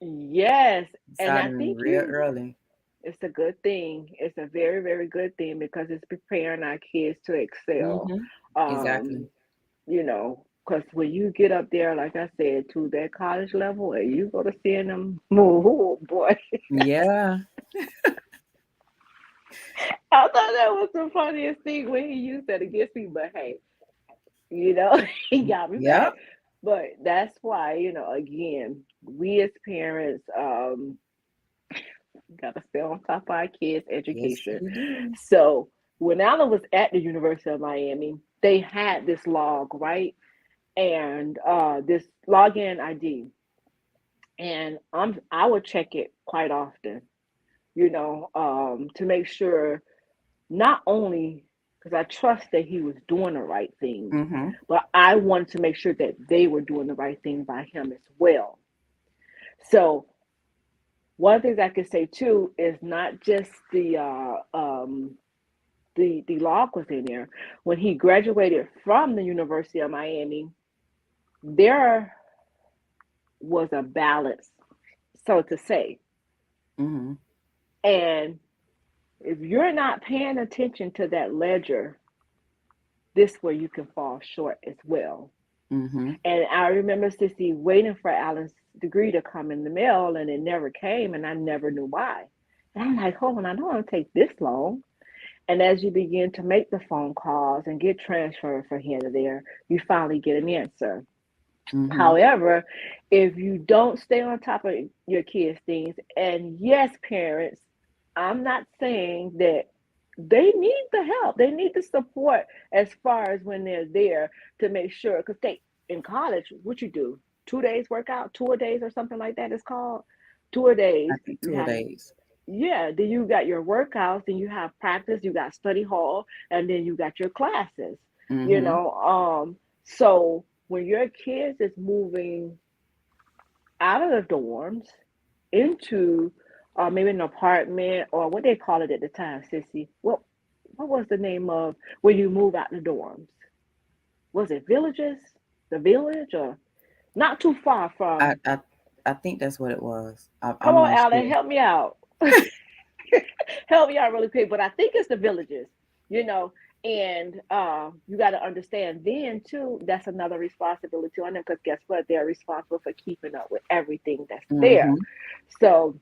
Speaker 2: Yes, and I
Speaker 1: Starting
Speaker 2: think
Speaker 1: real
Speaker 2: you
Speaker 1: early.
Speaker 2: it's a good thing. It's a very, very good thing because it's preparing our kids to excel.
Speaker 1: Hmm. Exactly.
Speaker 2: Um, because when you get up there, like I said, to that college level and you go to seeing them move, oh boy.
Speaker 1: Yeah.
Speaker 2: I thought that was the funniest thing when he used that against me, but hey, he got me back.
Speaker 1: Yep.
Speaker 2: But that's why, again, we as parents, gotta stay on top of our kids'
Speaker 1: Yes,
Speaker 2: education.
Speaker 1: we do.
Speaker 2: So when Alan was at the University of Miami, they had this log, right? And this login ID. And I would check it quite often, to make sure not only because I trust that he was doing the right thing,
Speaker 1: Hmm.
Speaker 2: but I wanted to make sure that they were doing the right thing by him as well. So one of the things I could say too is not just the log was in there. When he graduated from the University of Miami, there was a balance, so to say.
Speaker 1: Hmm.
Speaker 2: And if you're not paying attention to that ledger, this where you can fall short as well.
Speaker 1: Hmm.
Speaker 2: And I remember Sissy waiting for Alan's degree to come in the mail, and it never came, and I never knew why. And I'm like, hold on, I don't want to take this long. And as you begin to make the phone calls and get transferred from here to there, you finally get an answer.
Speaker 1: Hmm.
Speaker 2: However, if you don't stay on top of your kids' things, and yes, parents, I'm not saying that they need the help, they need the support as far as when they're there to make sure. Because they in college, what you do, 2 days workout, 2 days or something like that is called 2 days.
Speaker 1: I think
Speaker 2: You
Speaker 1: 2
Speaker 2: have
Speaker 1: days.
Speaker 2: yeah, then you got your workouts, then you have practice, you got study hall, and then you got your classes. You
Speaker 1: Hmm.
Speaker 2: know, so when your kids is moving out of the dorms into maybe an apartment or what they call it at the time, Sissy. What was the name of when you move out the dorms? Was it villages? The village or not too far
Speaker 1: I,
Speaker 2: from
Speaker 1: I I think that's what it was.
Speaker 2: come
Speaker 1: I'm
Speaker 2: on,
Speaker 1: not
Speaker 2: Alan,
Speaker 1: sure.
Speaker 2: help me out. Help me out really quick. But I think it's the villages, you know, and you got to understand then too, that's another responsibility on them because guess what? They're responsible for keeping up with everything that's there.
Speaker 1: Hmm.
Speaker 2: So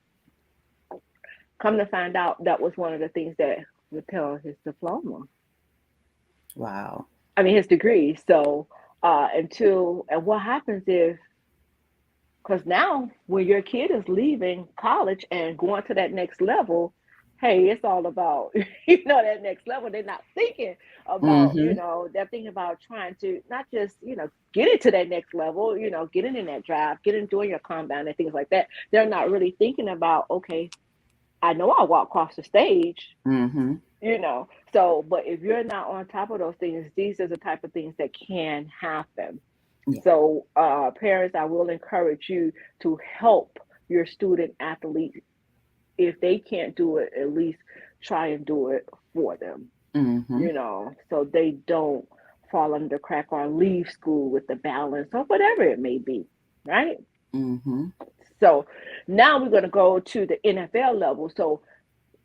Speaker 2: come to find out, that was one of the things that would tell his diploma.
Speaker 1: Wow.
Speaker 2: I mean, his degree. So and what happens if because now, when your kid is leaving college and going to that next level, hey, it's all about, that next level. They're not thinking about,
Speaker 1: Hmm.
Speaker 2: they're thinking about trying to not just, get into that next level, getting in that drive, getting doing your combine and things like that. They're not really thinking about, okay, I know I walk across the stage,
Speaker 1: Hmm.
Speaker 2: you know. So, but if you're not on top of those things, these are the type of things that can happen.
Speaker 1: Yeah.
Speaker 2: So, parents, I will encourage you to help your student athlete. If they can't do it, at least try and do it for them,
Speaker 1: Hmm.
Speaker 2: so they don't fall under the crack or leave school with the balance or whatever it may be, right?
Speaker 1: Hmm.
Speaker 2: So, now we're going to go to the NFL level. So,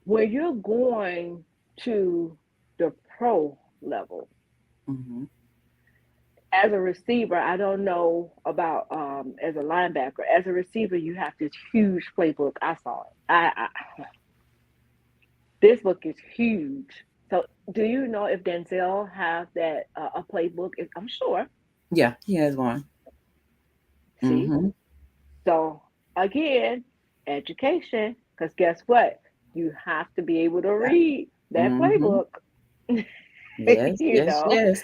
Speaker 2: when you're going to the pro level,
Speaker 1: Hmm.
Speaker 2: as a receiver, I don't know about as a linebacker. As a receiver, you have this huge playbook. I saw it. This book is huge. So, do you know if Denzel have that a playbook? I'm sure.
Speaker 1: Yeah, he has one.
Speaker 2: See,
Speaker 1: Mm-hmm.
Speaker 2: so again, education. Because guess what? You have to be able to read that
Speaker 1: Mm-hmm.
Speaker 2: playbook.
Speaker 1: Yes,
Speaker 2: you
Speaker 1: yes,
Speaker 2: know,
Speaker 1: yes.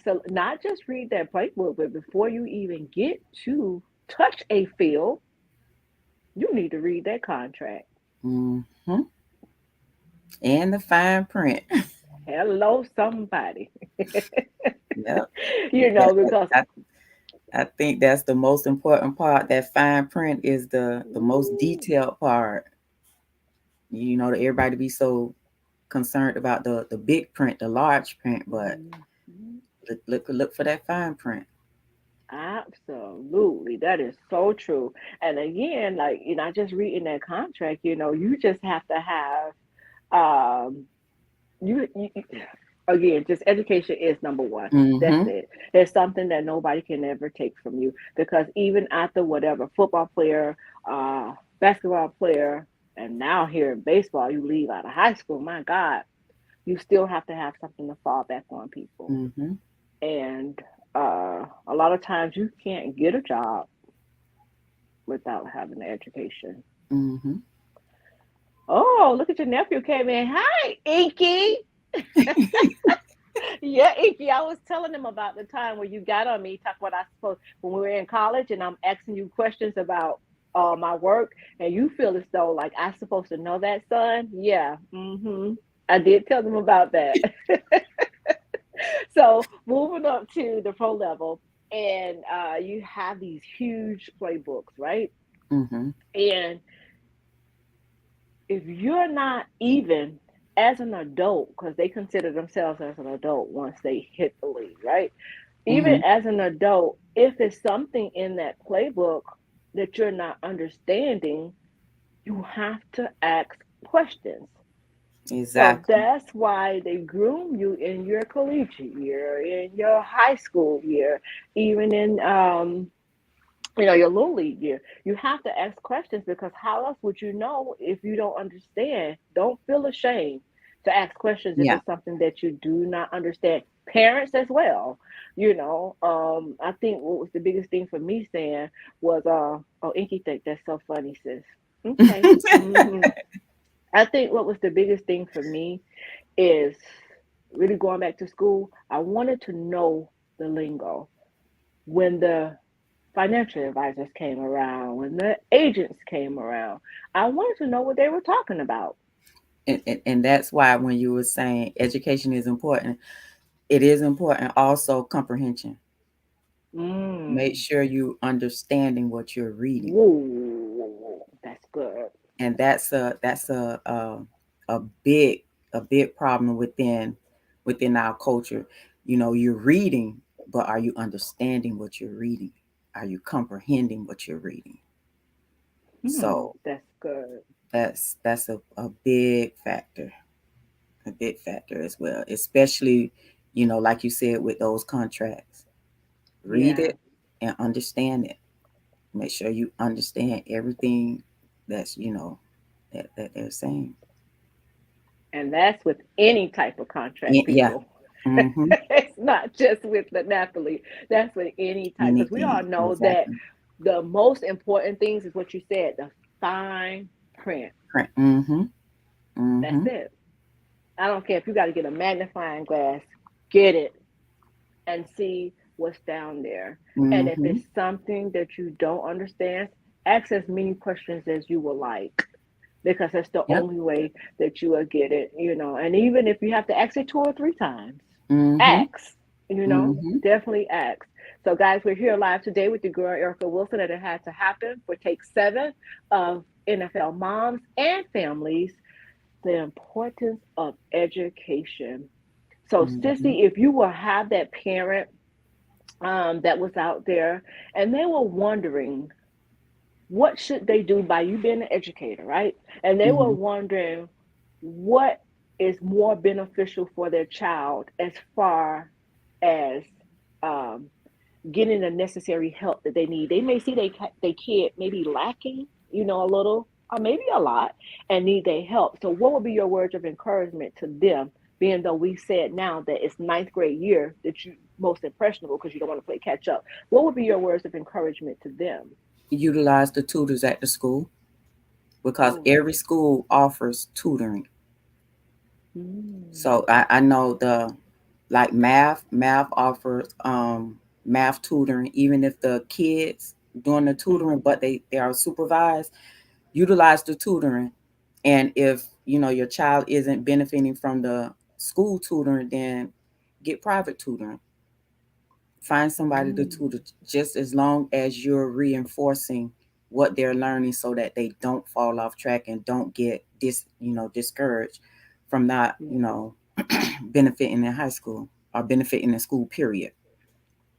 Speaker 2: so not just read that playbook, but before you even get to touch a field, you need to read that contract.
Speaker 1: Mm-hmm. And the fine print.
Speaker 2: Hello, somebody.
Speaker 1: Yep. That,
Speaker 2: Because
Speaker 1: I think that's the most important part. That fine print is the most
Speaker 2: ooh,
Speaker 1: detailed part. You know, that everybody be so concerned about the big print, the large print, but
Speaker 2: mhm,
Speaker 1: look for that fine print.
Speaker 2: absolutely, that is so true. And again, like you're not just reading that contract. You just have to have um, you again, just education is number one. That's
Speaker 1: Mm-hmm.
Speaker 2: it. It's something that nobody can ever take from you because even after whatever football player, basketball player, and now here in baseball, you leave out of high school. My God, you still have to have something to fall back on, people.
Speaker 1: Mm-hmm.
Speaker 2: And a lot of times you can't get a job without having an education.
Speaker 1: Mm-hmm.
Speaker 2: Oh, look at your nephew came in. Hi, Inky. Yeah, Inky, I was telling him about the time when you got on me, talk about I suppose when we were in college and I'm asking you questions about my work and you feel as though like I'm supposed to know that, son. Yeah. I did tell them about that. So moving up to the pro level and you have these huge playbooks, right?
Speaker 1: Mm-hmm.
Speaker 2: And if you're not even as an adult, because they consider themselves as an adult once they hit the league, right? Even
Speaker 1: Mm-hmm.
Speaker 2: as an adult, if it's something in that playbook that you're not understanding, you have to ask questions. So
Speaker 1: Exactly.
Speaker 2: that's why they groom you in your collegiate year, in your high school year, even in your little league year. You have to ask questions because how else would you know if you don't understand? Don't feel ashamed to ask questions if
Speaker 1: Yeah.
Speaker 2: it's something that you do not understand. Parents as well. I think what was the biggest thing for me saying was oh, Inky think that's so funny, sis. Okay. I think what was the biggest thing for me is really going back to school. I wanted to know the lingo when the financial advisors came around, when the agents came around. I wanted to know what they were talking about.
Speaker 1: And that's why when you were saying education is important, it is important also comprehension. Make
Speaker 2: Mm.
Speaker 1: sure you understanding what you're reading,
Speaker 2: Whoa, that's good.
Speaker 1: and that's a big a big problem within our culture. You know, you're reading, but are you understanding what you're reading? Are you comprehending what you're reading? So
Speaker 2: That's good.
Speaker 1: that's a big factor as well, especially, like you said, with those contracts. Read
Speaker 2: Yeah.
Speaker 1: it and understand it. Make sure you understand everything that's that they're saying.
Speaker 2: And that's with any type of contract,
Speaker 1: Yeah.
Speaker 2: people.
Speaker 1: Mm-hmm.
Speaker 2: It's not just with the Napoli. That's with any type. Because we all
Speaker 1: Anything.
Speaker 2: know that
Speaker 1: Exactly.
Speaker 2: the most important things is what you said, the fine print.
Speaker 1: Correct. Mm-hmm.
Speaker 2: That's
Speaker 1: Mm-hmm.
Speaker 2: it. I don't care if you got to get a magnifying glass, get it and see what's down there. And if
Speaker 1: Mm-hmm.
Speaker 2: it's something that you don't understand, ask as many questions as you would like because that's the
Speaker 1: Yep.
Speaker 2: only way that you will get it. And even if you have to ask it 2 or 3 times,
Speaker 1: Mm-hmm.
Speaker 2: ask, you know,
Speaker 1: Mm-hmm.
Speaker 2: definitely ask. So, guys, we're here live today with the girl Erica Wilson, and it had to happen for take 7 of NFL moms and families, the importance of education. So,
Speaker 1: Mm-hmm.
Speaker 2: Sissy, if you will have that parent that was out there, and they were wondering what should they do by you being an educator, right? And they were
Speaker 1: Mm-hmm.
Speaker 2: wondering what is more beneficial for their child as far as um, getting the necessary help that they need. They may see they kid maybe lacking, a little. or maybe a lot, and need their help. So, what would be your words of encouragement to them? Being though we said now that it's ninth grade year that you most impressionable because you don't want to play catch up. What would be your words of encouragement to them?
Speaker 1: Utilize the tutors at the school because
Speaker 2: Oh,
Speaker 1: every school offers tutoring.
Speaker 2: mm,
Speaker 1: So I know the like math offers math tutoring, even if the kids doing the tutoring,
Speaker 2: mm-hmm,
Speaker 1: but they are supervised, utilize the tutoring. And if you know your child isn't benefiting from the school tutoring, then get private tutoring. Find somebody to
Speaker 2: mm,
Speaker 1: tutor just as long as you're reinforcing what they're learning so that they don't fall off track and don't get discouraged from not
Speaker 2: yeah,
Speaker 1: benefiting in high school or benefiting in school period.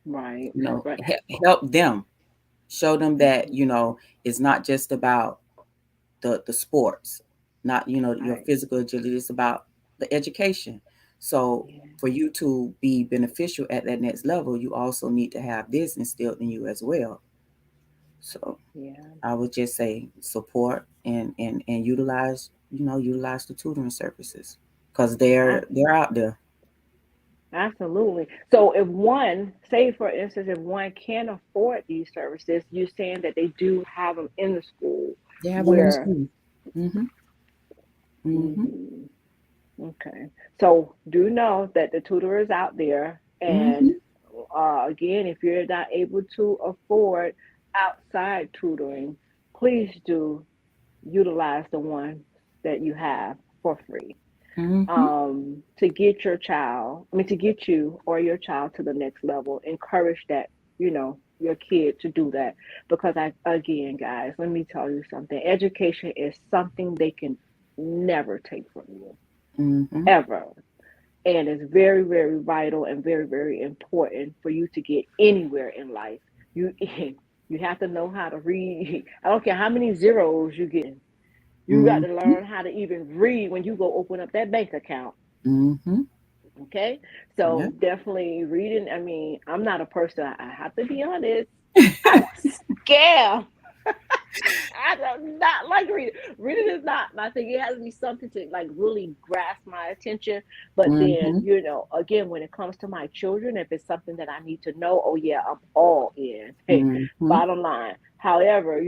Speaker 2: right, right.
Speaker 1: Help them, show them that
Speaker 2: Mm-hmm,
Speaker 1: it's not just about the sports, not your
Speaker 2: right,
Speaker 1: physical agility. It's about the education. So
Speaker 2: yeah,
Speaker 1: for you to be beneficial at that next level, you also need to have this instilled in you as well. So
Speaker 2: yeah.
Speaker 1: I would just say support and utilize the tutoring services because they're out there.
Speaker 2: Absolutely. So if one, say for instance, if one can't afford these services, you're saying that they do have them in the school
Speaker 1: They have them in the
Speaker 2: where,
Speaker 1: school. Mm-hmm. Mm-hmm.
Speaker 2: mhm, okay. So do know that the tutor is out there. And
Speaker 1: Mm-hmm.
Speaker 2: again, if you're not able to afford outside tutoring, please do utilize the one that you have for free.
Speaker 1: Mm-hmm.
Speaker 2: To get your child, I mean, to get you or your child to the next level, encourage that, your kid to do that. Because again, guys, let me tell you something. Education is something they can never take from you,
Speaker 1: Mm-hmm.
Speaker 2: ever. And it's very, very vital and very, very important for you to get anywhere in life. You, you have to know how to read. I don't care how many zeros you get. You got to
Speaker 1: Mm-hmm.
Speaker 2: learn how to even read when you go open up that bank account.
Speaker 1: Mm-hmm.
Speaker 2: Okay.
Speaker 1: Yeah.
Speaker 2: So definitely reading. I mean, I'm not a person, I have to be honest. I was scared. I do not like reading. Reading is not my thing. It has to be something to like really grasp my attention. But then,
Speaker 1: Mm-hmm.
Speaker 2: again, when it comes to my children, if it's something that I need to know, oh yeah, I'm all in. Hey,
Speaker 1: Mm-hmm.
Speaker 2: bottom line. However,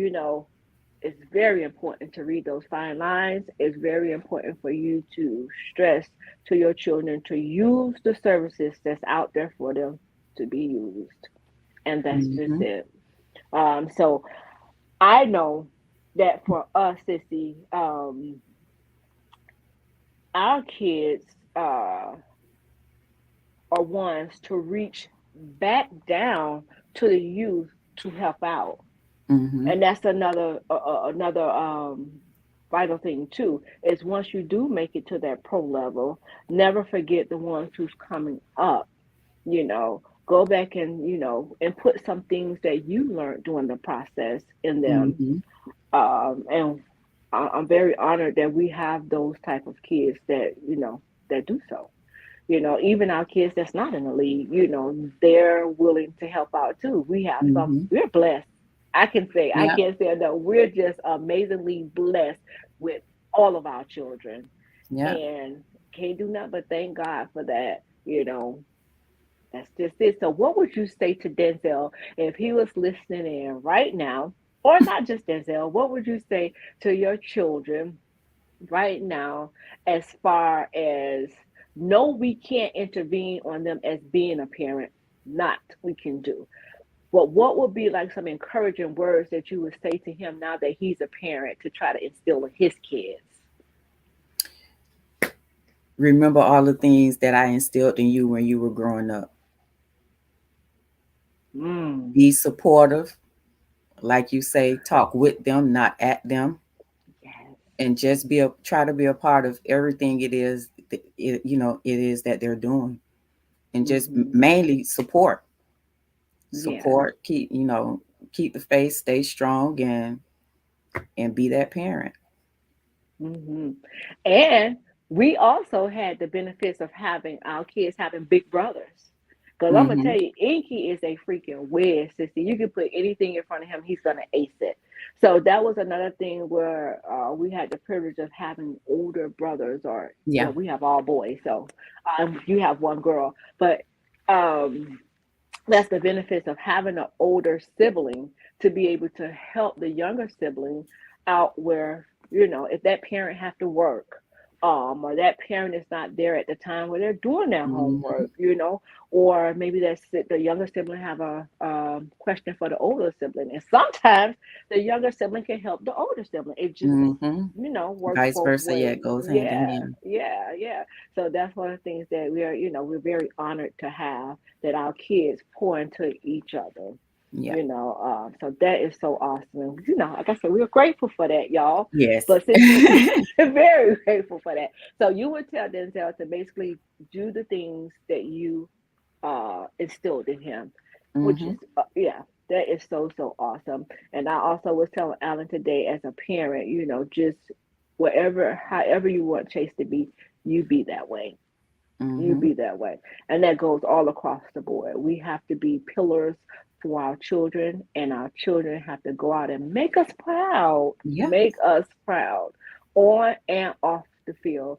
Speaker 2: it's very important to read those fine lines. It's very important for you to stress to your children to use the services that's out there for them to be used. And that's just
Speaker 1: Mm-hmm.
Speaker 2: it. So I know that for us, Sissy, our kids are ones to reach back down to the youth to help out.
Speaker 1: Mm-hmm.
Speaker 2: And that's another vital thing too is once you do make it to that pro level, never forget the ones who's coming up. Go back and and put some things that you learned during the process in them.
Speaker 1: Mm-hmm.
Speaker 2: And I'm very honored that we have those type of kids that that do so. Even our kids that's not in the league, they're willing to help out too. We have some,
Speaker 1: Mm-hmm.
Speaker 2: we're blessed. I
Speaker 1: Yeah.
Speaker 2: can't say no, we're just amazingly blessed with all of our children.
Speaker 1: Yeah.
Speaker 2: And can't do nothing but thank God for that. That's just it. So what would you say to Denzel if he was listening in right now? Or not just Denzel, what would you say to your children right now as far as no, we can't intervene on them as being a parent, not we can do. But what would be like some encouraging words that you would say to him now that he's a parent to try to instill in his kids?
Speaker 1: Remember all the things that I instilled in you when you were growing up.
Speaker 2: Mm,
Speaker 1: Be supportive, like you say, talk with them, not at them,
Speaker 2: yes.
Speaker 1: and just try to be a part of everything it is that they're doing, and just
Speaker 2: Mm-hmm.
Speaker 1: mainly support,
Speaker 2: Yeah.
Speaker 1: keep the faith, stay strong, and be that parent.
Speaker 2: Mm-hmm. And we also had the benefits of having our kids having big brothers. Because I'm gonna
Speaker 1: Mm-hmm.
Speaker 2: tell you, Inky is a freaking whiz, sissy. You can put anything in front of him, he's gonna ace it. So that was another thing where we had the privilege of having older brothers, or
Speaker 1: Yeah.
Speaker 2: well, we have all boys, so you have one girl, but um, that's the benefits of having an older sibling to be able to help the younger sibling out where, if that parent have to work, or that parent is not there at the time where they're doing their
Speaker 1: Mm-hmm.
Speaker 2: homework, or maybe that's the younger sibling have a question for the older sibling, and sometimes the younger sibling can help the older sibling. It just
Speaker 1: Mm-hmm.
Speaker 2: works
Speaker 1: Vice
Speaker 2: both
Speaker 1: versa. Yeah,
Speaker 2: ways.
Speaker 1: it goes hand in
Speaker 2: Yeah,
Speaker 1: hand.
Speaker 2: yeah. So that's one of the things that we're very honored to have, that our kids pour into each other.
Speaker 1: Yeah.
Speaker 2: So that is so awesome. Like I said, we're grateful for that, y'all.
Speaker 1: Yes.
Speaker 2: But since you very grateful for that, so you would tell Denzel to basically do the things that you instilled in him, which
Speaker 1: Mm-hmm.
Speaker 2: is yeah, that is so awesome. And I also was telling Alan today, as a parent, just whatever, however you want Chase to be, you be that way. You
Speaker 1: Mm-hmm.
Speaker 2: be that way. And that goes all across the board. We have to be pillars for our children, and our children have to go out and make us proud.
Speaker 1: Yeah.
Speaker 2: Make us proud on and off the field.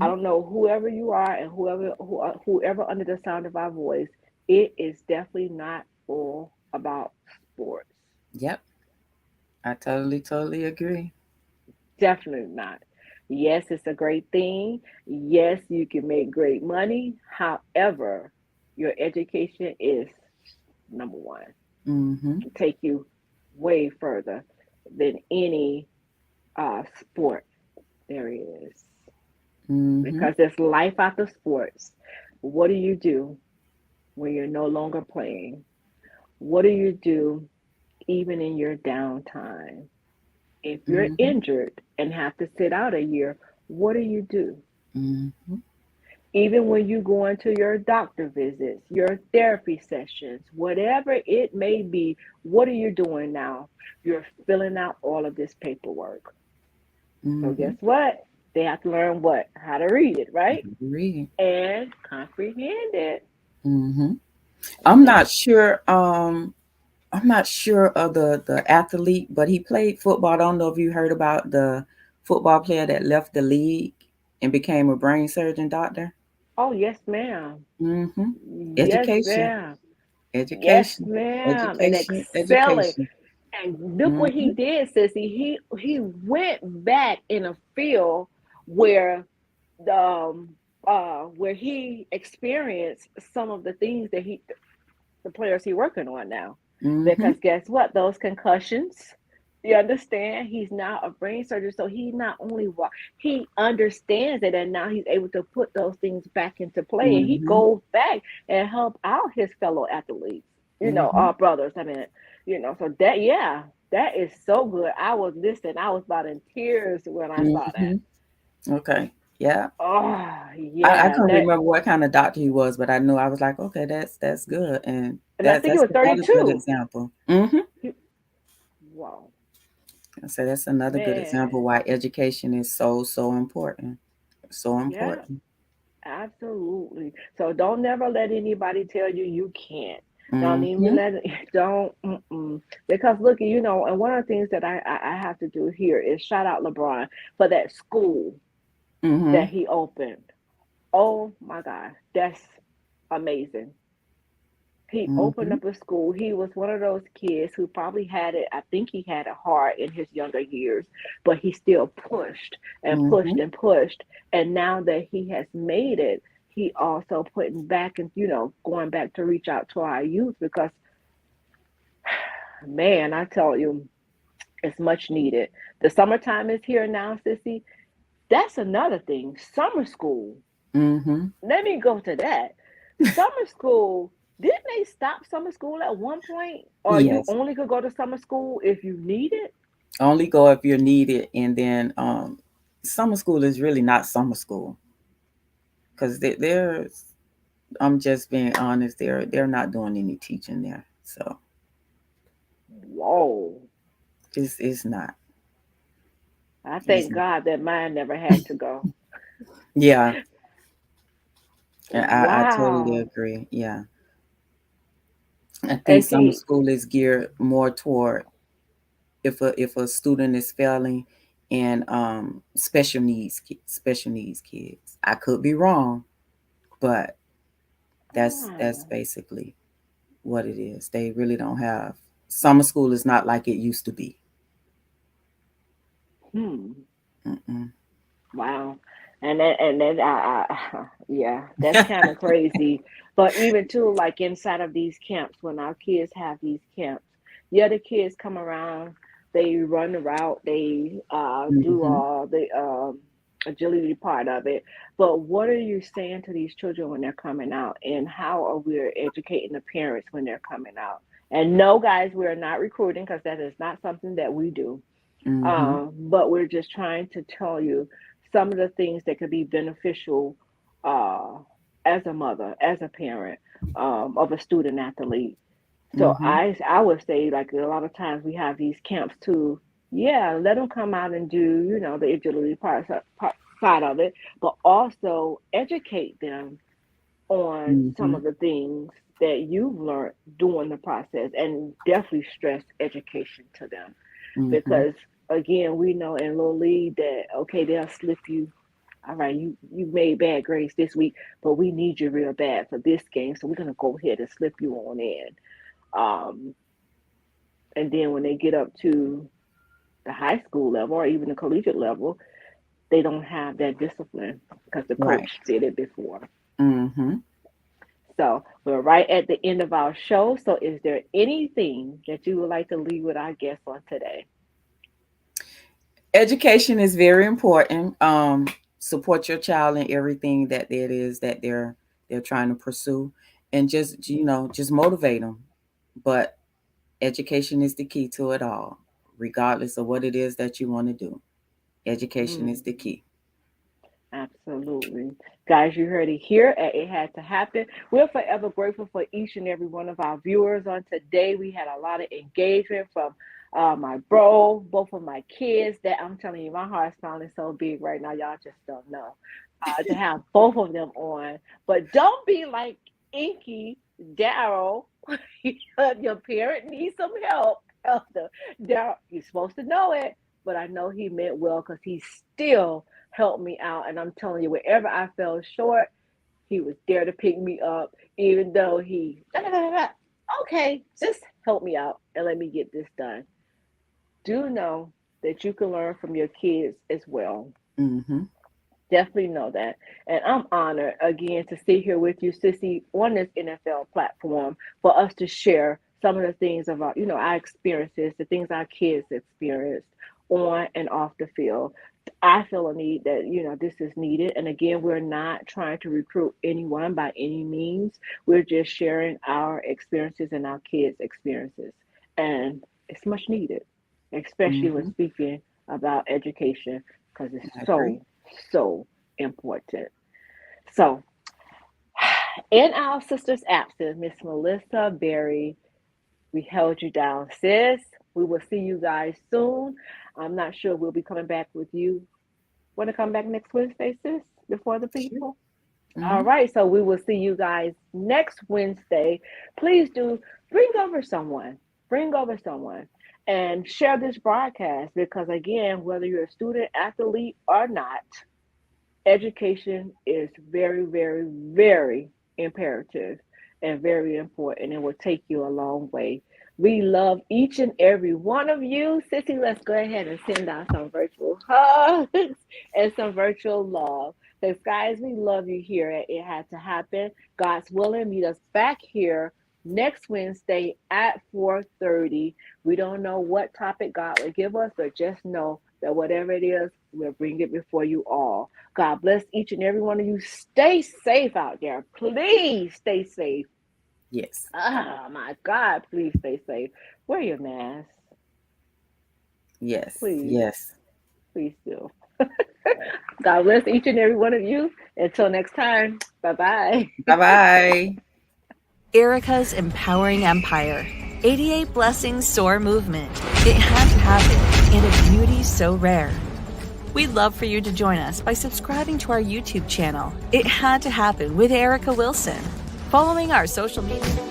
Speaker 2: I
Speaker 1: Mm-hmm.
Speaker 2: don't know whoever you are, and whoever under the sound of our voice, it is definitely not all about sports.
Speaker 1: Yep. I totally agree.
Speaker 2: Definitely not. Yes, it's a great thing. Yes, you can make great money. However, your education is number one.
Speaker 1: Mm-hmm.
Speaker 2: Take you way further than any sport there is,
Speaker 1: Mm-hmm.
Speaker 2: because there's life after sports. What do you do when you're no longer playing? What do you do even in your downtime? If you're
Speaker 1: Mm-hmm.
Speaker 2: injured and have to sit out a year, what do you do?
Speaker 1: Mm-hmm.
Speaker 2: Even when you go into your doctor visits, your therapy sessions, whatever it may be, what are you doing now? You're filling out all of this paperwork. So
Speaker 1: Mm-hmm.
Speaker 2: guess what? They have to learn what? How to read it, right?
Speaker 1: Agree.
Speaker 2: And comprehend it.
Speaker 1: Mm-hmm. I'm
Speaker 2: Okay.
Speaker 1: not sure. I'm not sure of the athlete, but he played football. I don't know if you heard about the football player that left the league and became a brain surgeon doctor.
Speaker 2: Oh, yes, ma'am.
Speaker 1: Mm-hmm.
Speaker 2: Yes,
Speaker 1: Education,
Speaker 2: ma'am. Yes,
Speaker 1: education,
Speaker 2: ma'am. And
Speaker 1: education,
Speaker 2: excelling.
Speaker 1: education.
Speaker 2: And look what he
Speaker 1: Mm-hmm.
Speaker 2: did, sissy. He went back in a field where the where he experienced some of the things that the players he working on now.
Speaker 1: Mm-hmm.
Speaker 2: Because guess what? Those concussions, you understand? He's now a brain surgeon, so he not only he understands it, and now he's able to put those things back into play, and he
Speaker 1: Mm-hmm.
Speaker 2: goes back and help out his fellow athletes.
Speaker 1: Mm-hmm.
Speaker 2: Our brothers. I mean, so that, yeah, that is so good. I was listening. I was about in tears when I saw that.
Speaker 1: Mm-hmm. Okay. Yeah.
Speaker 2: Oh
Speaker 1: I
Speaker 2: yeah,
Speaker 1: couldn't
Speaker 2: that.
Speaker 1: remember what kind of doctor he was, but I knew I was like, okay, that's good, and
Speaker 2: And I think it
Speaker 1: that's
Speaker 2: was
Speaker 1: another good
Speaker 2: 32.
Speaker 1: example. Mm-hmm.
Speaker 2: He, wow,
Speaker 1: So that's another good example
Speaker 2: man.
Speaker 1: why education is so important. So
Speaker 2: Yeah,
Speaker 1: important.
Speaker 2: absolutely. So don't never let anybody tell you you can't. Don't even
Speaker 1: Mm-hmm.
Speaker 2: let it, don't, because look, and one of the things that I have to do here is shout out LeBron for that school
Speaker 1: Mm-hmm.
Speaker 2: that he opened. Oh my God, that's amazing. He opened
Speaker 1: Mm-hmm.
Speaker 2: up a school. He was one of those kids who probably had it. I think he had it hard in his younger years, but he still pushed and
Speaker 1: Mm-hmm.
Speaker 2: pushed and pushed. And now that he has made it, he also putting back and going back to reach out to our youth, because man, I tell you, it's much needed. The summertime is here now, sissy. That's another thing. Summer school.
Speaker 1: Mm-hmm.
Speaker 2: Let me go to that. Summer school, didn't they stop summer school at one point? Or you
Speaker 1: Yes.
Speaker 2: only could go to summer school if you need it?
Speaker 1: Only go if you're needed, and then summer school is really not summer school because there's. I'm just being honest. They're not doing any teaching there, so
Speaker 2: Whoa.
Speaker 1: it's not.
Speaker 2: I
Speaker 1: It's
Speaker 2: thank God that mine never had to go.
Speaker 1: yeah. I totally
Speaker 2: Wow.
Speaker 1: agree. Yeah. I think
Speaker 2: And
Speaker 1: summer
Speaker 2: see,
Speaker 1: school is geared more toward if a student is failing and special needs kids. I could be wrong, but that's
Speaker 2: ah,
Speaker 1: basically what it is. They really don't have summer school is not like it used to be.
Speaker 2: hmm.
Speaker 1: Mm-mm.
Speaker 2: Wow. And then yeah, that's kind of crazy. But even too, like inside of these camps, when our kids have these camps, the other kids come around, they run the route, they do
Speaker 1: Mm-hmm.
Speaker 2: all the agility part of it. But what are you saying to these children when they're coming out, and how are we educating the parents when they're coming out? And no, guys, we're not recruiting because that is not something that we do.
Speaker 1: Mm-hmm.
Speaker 2: But we're just trying to tell you some of the things that could be beneficial uh, as a mother, as a parent of a student athlete. So
Speaker 1: Mm-hmm.
Speaker 2: I would say, like, a lot of times we have these camps too. Yeah, let them come out and do, the agility part side of it, but also educate them on some
Speaker 1: Mm-hmm.
Speaker 2: of the things that you've learned during the process, and definitely stress education to them,
Speaker 1: Mm-hmm.
Speaker 2: because again, we know in little league that, okay, they'll slip you. All right, you made bad grades this week, but we need you real bad for this game, so we're gonna go ahead and slip you on in. um and then when they get up to the high school level or even the collegiate level, they don't have that discipline because the
Speaker 1: Right.
Speaker 2: coach did it before.
Speaker 1: Mm-hmm.
Speaker 2: So we're right at the end of our show, so is there anything that you would like to leave with our guests on today?
Speaker 1: Education is very important. Support your child in everything that it is that they're trying to pursue, and just motivate them. But education is the key to it all, regardless of what it is that you want to do. Education is
Speaker 2: Mm.
Speaker 1: the key.
Speaker 2: Absolutely. Guys, you heard it here at It Had to Happen. We're forever grateful for each and every one of our viewers on today. We had a lot of engagement from my bro, both of my kids. That I'm telling you, my heart's sounding so big right now. Y'all just don't know. To have both of them on. But don't be like Inky, Daryl. Your parent needs some help. Elder Daryl, you're supposed to know it, but I know he meant well because he still helped me out. And I'm telling you, wherever I fell short, he was there to pick me up, even though he, okay, just help me out and let me get this done. Do know that you can learn from your kids as well.
Speaker 1: Mm-hmm.
Speaker 2: Definitely know that. And I'm honored again to sit here with you, Sissy, on this NFL platform for us to share some of the things about, our experiences, the things our kids experienced on and off the field. I feel a need that, this is needed. And again, we're not trying to recruit anyone by any means. We're just sharing our experiences and our kids' experiences. And it's much needed, especially when
Speaker 1: Mm-hmm.
Speaker 2: speaking about education, because it's
Speaker 1: I agree.
Speaker 2: so important. So, in our sister's absence, Miss Melissa Berry, we held you down, sis. We will see you guys soon. I'm not sure we'll be coming back with you. Want to come back next Wednesday, sis, before the
Speaker 1: Sure.
Speaker 2: people?
Speaker 1: Mm-hmm.
Speaker 2: All right, so we will see you guys next Wednesday. Please do bring over someone. Bring over someone and share this broadcast, because again, whether you're a student, athlete, or not, education is very, very, very imperative and very important. It will take you a long way. We love each and every one of you. Sissy, let's go ahead and send out some virtual hugs and some virtual love. Because, guys, we love you here at It Had to Happen. God's willing, meet us back here next Wednesday at 4:30. We don't know what topic God will give us, but just know that whatever it is, we'll bring it before you all. God bless each and every one of you. Stay safe out there. Please stay safe.
Speaker 1: Yes.
Speaker 2: Oh my God, please stay safe. Wear your mask.
Speaker 1: Yes.
Speaker 2: Please,
Speaker 1: Yes.
Speaker 2: please do. God bless each and every one of you. Until next time, bye bye.
Speaker 1: Bye bye.
Speaker 3: Erica's Empowering Empire. 88 Blessings Soar Movement. It had to happen in a beauty so rare. We'd love for you to join us by subscribing to our YouTube channel. It had to happen with Erica Wilson. Following our social media.